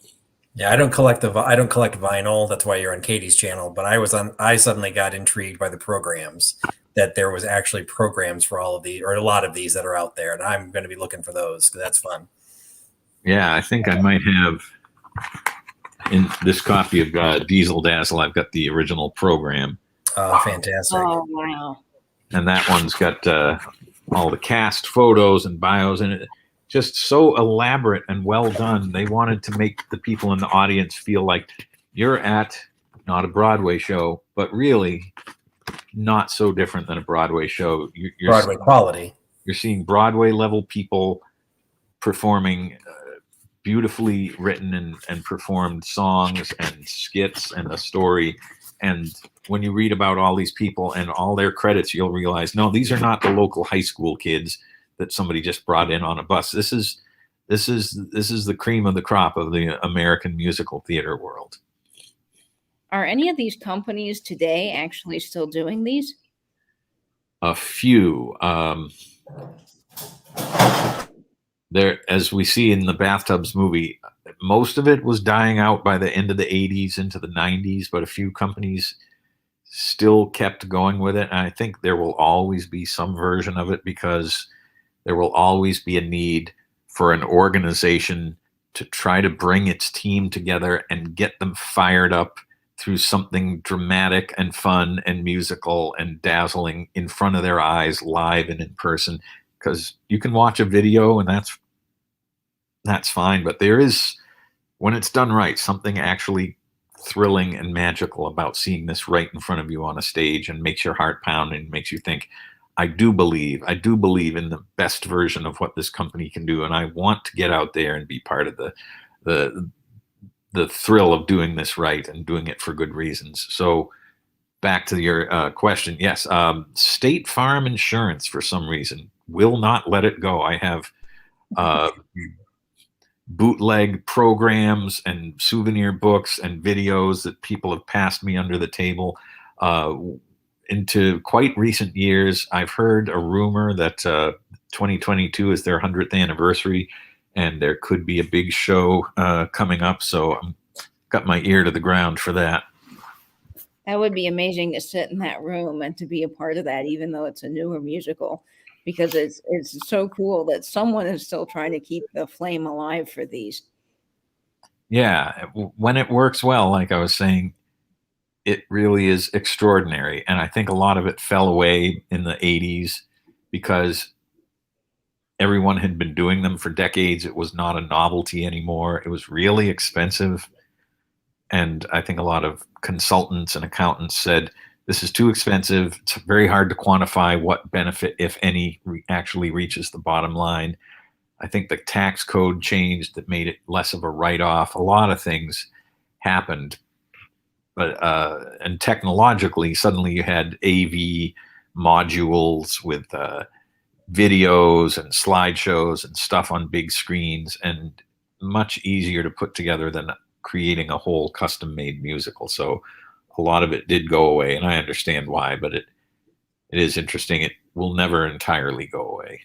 Yeah, I don't collect vinyl. That's why you're on Katie's channel. But I suddenly got intrigued by the programs, that there was actually programs for all of these, or a lot of these that are out there, and I'm going to be looking for those because that's fun. Yeah, I think I might have in this copy of Diesel Dazzle. I've got the original program. Oh, fantastic! Oh, wow! And that one's got all the cast photos and bios in it. Just so elaborate and well done. They wanted to make the people in the audience feel like you're at not a Broadway show, but really not so different than a Broadway show. You're Broadway quality. You're seeing Broadway level people performing beautifully written and performed songs and skits and a story. And when you read about all these people and all their credits, you'll realize, no, these are not the local high school kids that somebody just brought in on a bus. This is the cream of the crop of the American musical theater world. Are any of these companies today actually still doing these? A few. There, as we see in the Bathtubs movie, most of it was dying out by the end of the 80s into the 90s, but a few companies still kept going with it. And I think there will always be some version of it, because there will always be a need for an organization to try to bring its team together and get them fired up through something dramatic and fun and musical and dazzling in front of their eyes, live and in person. Because you can watch a video and that's fine, but there is, when it's done right, something actually thrilling and magical about seeing this right in front of you on a stage, and makes your heart pound and makes you think, I do believe in the best version of what this company can do, and I want to get out there and be part of the thrill of doing this right and doing it for good reasons. So back to your question, yes, State Farm Insurance for some reason will not let it go. I have bootleg programs and souvenir books and videos that people have passed me under the table. Into quite recent years, I've heard a rumor that 2022 is their 100th anniversary, and there could be a big show coming up. So I've got my ear to the ground for that. That would be amazing to sit in that room and to be a part of that, even though it's a newer musical, because it's so cool that someone is still trying to keep the flame alive for these. Yeah, when it works well, like I was saying, it really is extraordinary. And I think a lot of it fell away in the 80s because everyone had been doing them for decades. It was not a novelty anymore. It was really expensive. And I think a lot of consultants and accountants said, this is too expensive. It's very hard to quantify what benefit, if any, actually reaches the bottom line. I think the tax code changed that made it less of a write-off. A lot of things happened. but and technologically, suddenly you had AV modules with videos and slideshows and stuff on big screens, and much easier to put together than creating a whole custom-made musical. So a lot of it did go away, and I understand why, but it is interesting. It will never entirely go away.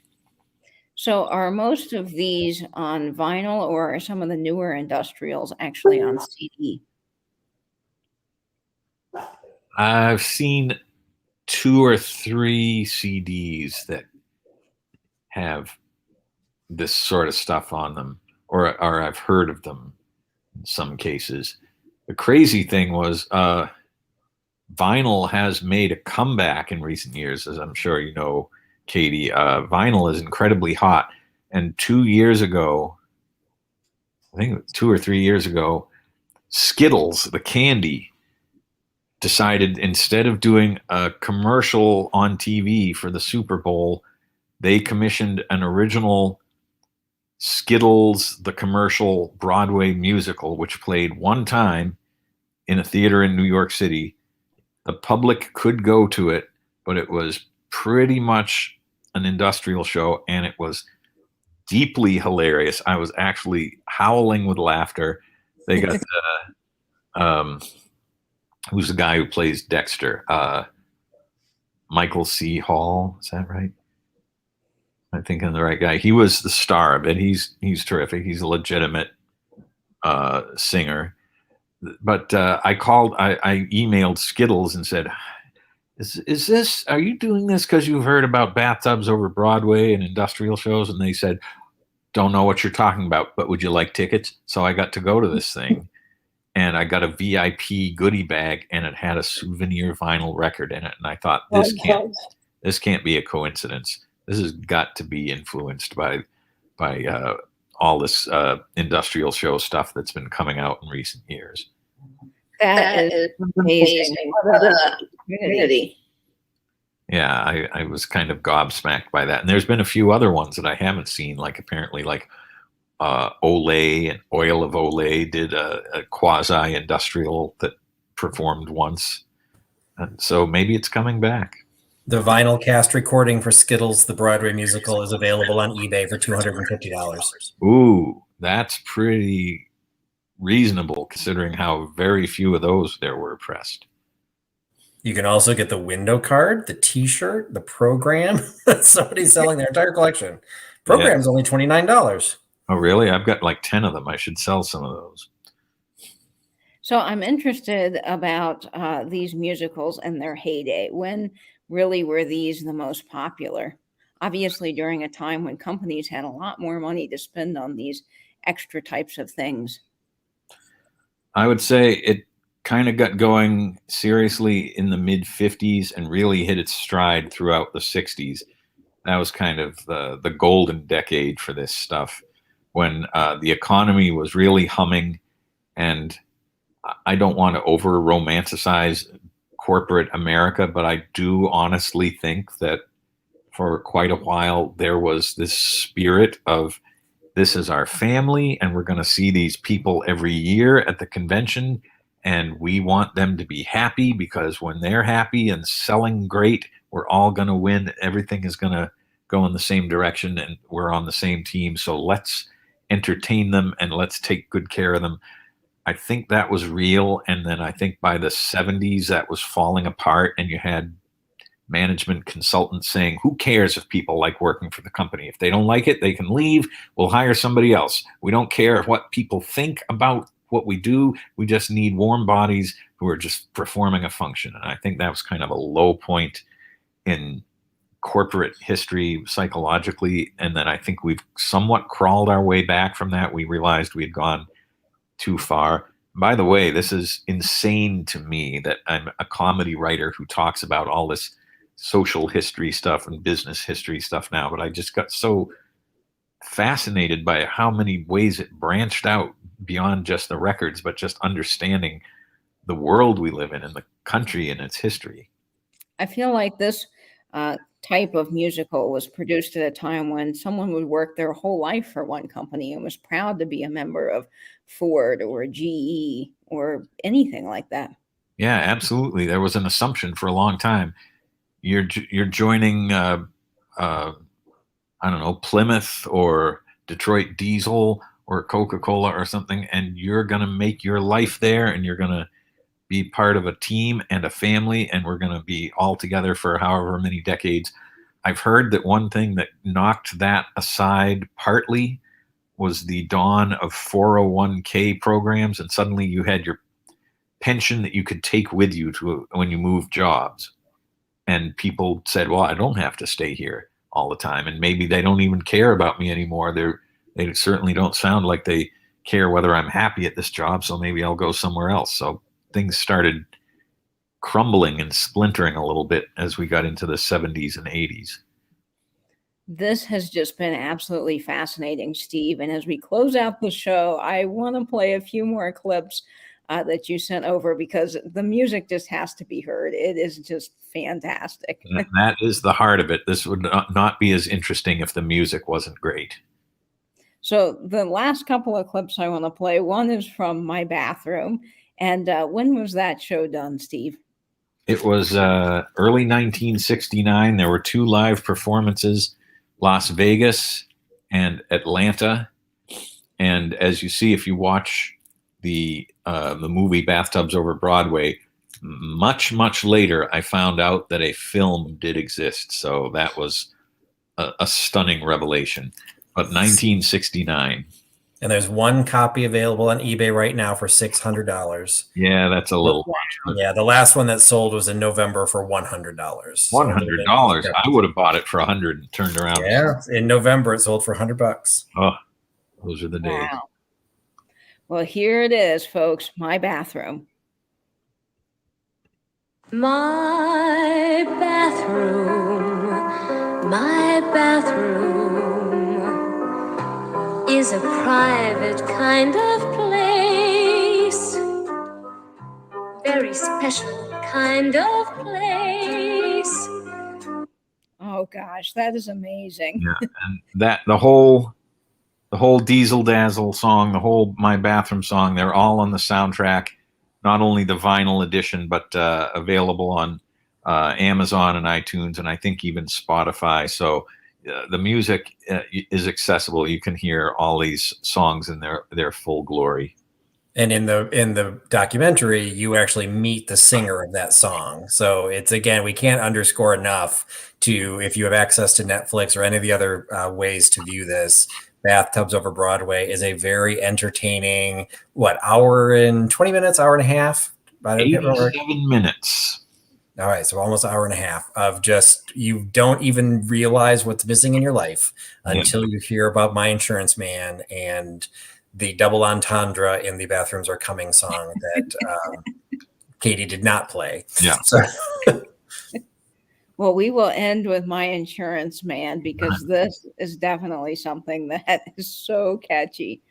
So are most of these on vinyl, or are some of the newer industrials actually on CD? I've seen 2 or 3 CDs that have this sort of stuff on them, or I've heard of them in some cases. The crazy thing was vinyl has made a comeback in recent years, as I'm sure you know, Katie. Vinyl is incredibly hot. And 2 years ago, I think 2 or 3 years ago, Skittles, the candy, decided instead of doing a commercial on TV for the Super Bowl, they commissioned an original Skittles, the commercial Broadway musical, which played one time in a theater in New York City. The public could go to it, but it was pretty much an industrial show, and it was deeply hilarious. I was actually howling with laughter. They got who's the guy who plays Dexter? Michael C. Hall, is that right? I'm thinking of the right guy. He was the star, but he's terrific. He's a legitimate singer. But I emailed Skittles and said, is this, are you doing this because you've heard about Bathtubs Over Broadway and industrial shows? And they said, don't know what you're talking about, but would you like tickets? So I got to go to this thing, and I got a VIP goodie bag, and it had a souvenir vinyl record in it. And I thought, this can't be a coincidence. This has got to be influenced by all this industrial show stuff that's been coming out in recent years. That is amazing. Community. Yeah, I was kind of gobsmacked by that. And there's been a few other ones that I haven't seen, like apparently like Olay and Oil of Olay did a quasi-industrial that performed once. And so maybe it's coming back. The vinyl cast recording for Skittles, the Broadway musical, is available on eBay for $250. Ooh, that's pretty reasonable considering how very few of those there were pressed. You can also get the window card, the T-shirt, the program. Somebody's selling their entire collection. Program's only $29. Oh, really? I've got like 10 of them. I should sell some of those. So I'm interested about these musicals and their heyday. When really were these the most popular? Obviously, during a time when companies had a lot more money to spend on these extra types of things. I would say it kind of got going seriously in the mid-50s and really hit its stride throughout the 60s. That was kind of the golden decade for this stuff, when the economy was really humming. And I don't want to over-romanticize corporate America, but I do honestly think that for quite a while there was this spirit of, this is our family, and we're going to see these people every year at the convention, and we want them to be happy, because when they're happy and selling great, we're all going to win. Everything is going to go in the same direction, and we're on the same team. So let's entertain them and let's take good care of them. I think that was real. And then I think by the 70s that was falling apart, and you had management consultants saying, who cares if people like working for the company? If they don't like it, they can leave. We'll hire somebody else. We don't care what people think about what we do. We just need warm bodies who are just performing a function. And I think that was kind of a low point in corporate history psychologically. And then I think we've somewhat crawled our way back from that. We realized we had gone too far. By the way, this is insane to me that I'm a comedy writer who talks about all this social history stuff and business history stuff now, but I just got so fascinated by how many ways it branched out beyond just the records, but just understanding the world we live in and the country and its history. I feel like this type of musical was produced at a time when someone would work their whole life for one company and was proud to be a member of Ford or GE or anything like that. Yeah, absolutely. There was an assumption for a long time. You're joining, I don't know, Plymouth or Detroit Diesel or Coca-Cola or something, and you're going to make your life there, and you're going to be part of a team and a family, and we're going to be all together for however many decades. I've heard that one thing that knocked that aside partly was the dawn of 401k programs, and suddenly you had your pension that you could take with you to when you moved jobs. And people said, well, I don't have to stay here all the time. And maybe they don't even care about me anymore. They certainly don't sound like they care whether I'm happy at this job. So maybe I'll go somewhere else. So things started crumbling and splintering a little bit as we got into the 70s and 80s. This has just been absolutely fascinating, Steve. And as we close out the show, I want to play a few more clips that you sent over because the music just has to be heard. It is just fantastic. And that is the heart of it. This would not be as interesting if the music wasn't great. So the last couple of clips I want to play, one is from My Bathroom. And when was that show done, Steve? It was early 1969. There were 2 live performances, Las Vegas and Atlanta. And as you see, if you watch the movie Bathtubs Over Broadway, much later, I found out that a film did exist. So that was a stunning revelation. But 1969. And there's one copy available on eBay right now for $600. Yeah, that's a little much. Yeah, the last one that sold was in November for $100. $100. I would have bought it for $100 and turned around. Yeah, in November it sold for $100. Oh, those are the days. Wow. Well, here it is, folks. My Bathroom. My bathroom, my bathroom is a private kind of place, very special kind of place. Oh gosh, that is amazing. Yeah, and that the whole Diesel Dazzle song, the whole My Bathroom song, they're all on the soundtrack. Not only the vinyl edition, but available on Amazon and iTunes, and I think even Spotify. So the music is accessible. You can hear all these songs in their full glory. And in the documentary, you actually meet the singer of that song. So it's, again, we can't underscore enough to, if you have access to Netflix or any of the other ways to view this, Bathtubs Over Broadway is a very entertaining, hour and 20 minutes, hour and a half? 87 minutes. All right, so almost an hour and a half of just, you don't even realize what's missing in your life until you hear about My Insurance Man and the double entendre in the Bathrooms Are Coming song that Katie did not play. Yeah. So, Well, we will end with My Insurance Man because this is definitely something that is so catchy.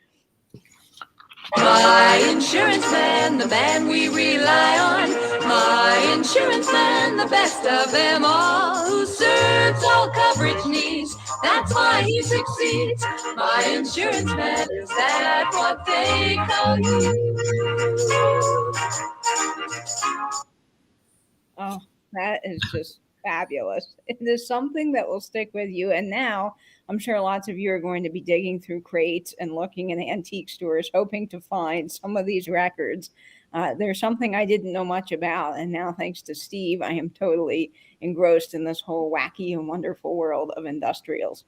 My insurance man, the man we rely on. My insurance man, the best of them all, who serves all coverage needs. That's why he succeeds. My insurance man, is that what they call you? Oh, that is just fabulous. It is something that will stick with you. And now I'm sure lots of you are going to be digging through crates and looking in antique stores, hoping to find some of these records. There's something I didn't know much about. And now, thanks to Steve, I am totally engrossed in this whole wacky and wonderful world of industrials.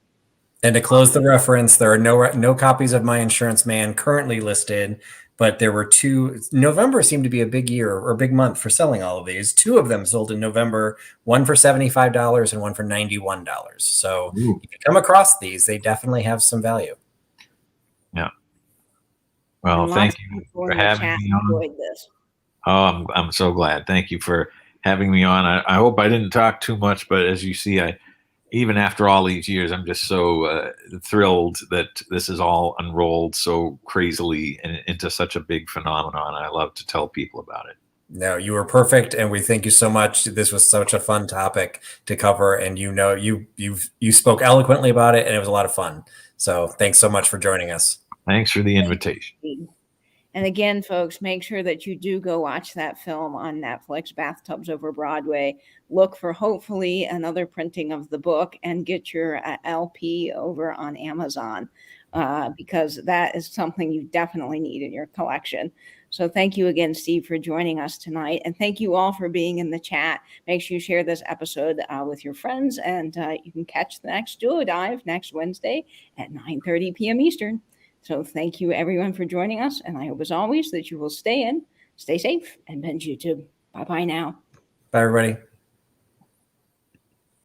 and to close the reference, there are no copies of My Insurance Man currently listed, but there were 2. November seemed to be a big year or a big month for selling all of these. 2 of them sold in November, one for $75 and one for $91. So if you come across these, they definitely have some value. Yeah. Well, thank you for having me on. This. Oh, I'm so glad. Thank you for having me on. I hope I didn't talk too much, but as you see, even after all these years, I'm just so thrilled that this is all unrolled so crazily into such a big phenomenon. I love to tell people about it. No, you were perfect, and we thank you so much. This was such a fun topic to cover, and you spoke eloquently about it, and it was a lot of fun. So thanks so much for joining us. Thanks for the invitation. And again, folks, make sure that you do go watch that film on Netflix, Bathtubs Over Broadway. Look for hopefully another printing of the book and get your LP over on Amazon because that is something you definitely need in your collection. So thank you again, Steve, for joining us tonight. And thank you all for being in the chat. Make sure you share this episode with your friends, and you can catch the next Duo Dive next Wednesday at 9:30 p.m. Eastern. So thank you, everyone, for joining us. And I hope, as always, that you will stay in, stay safe, and binge YouTube. Bye-bye now. Bye, everybody.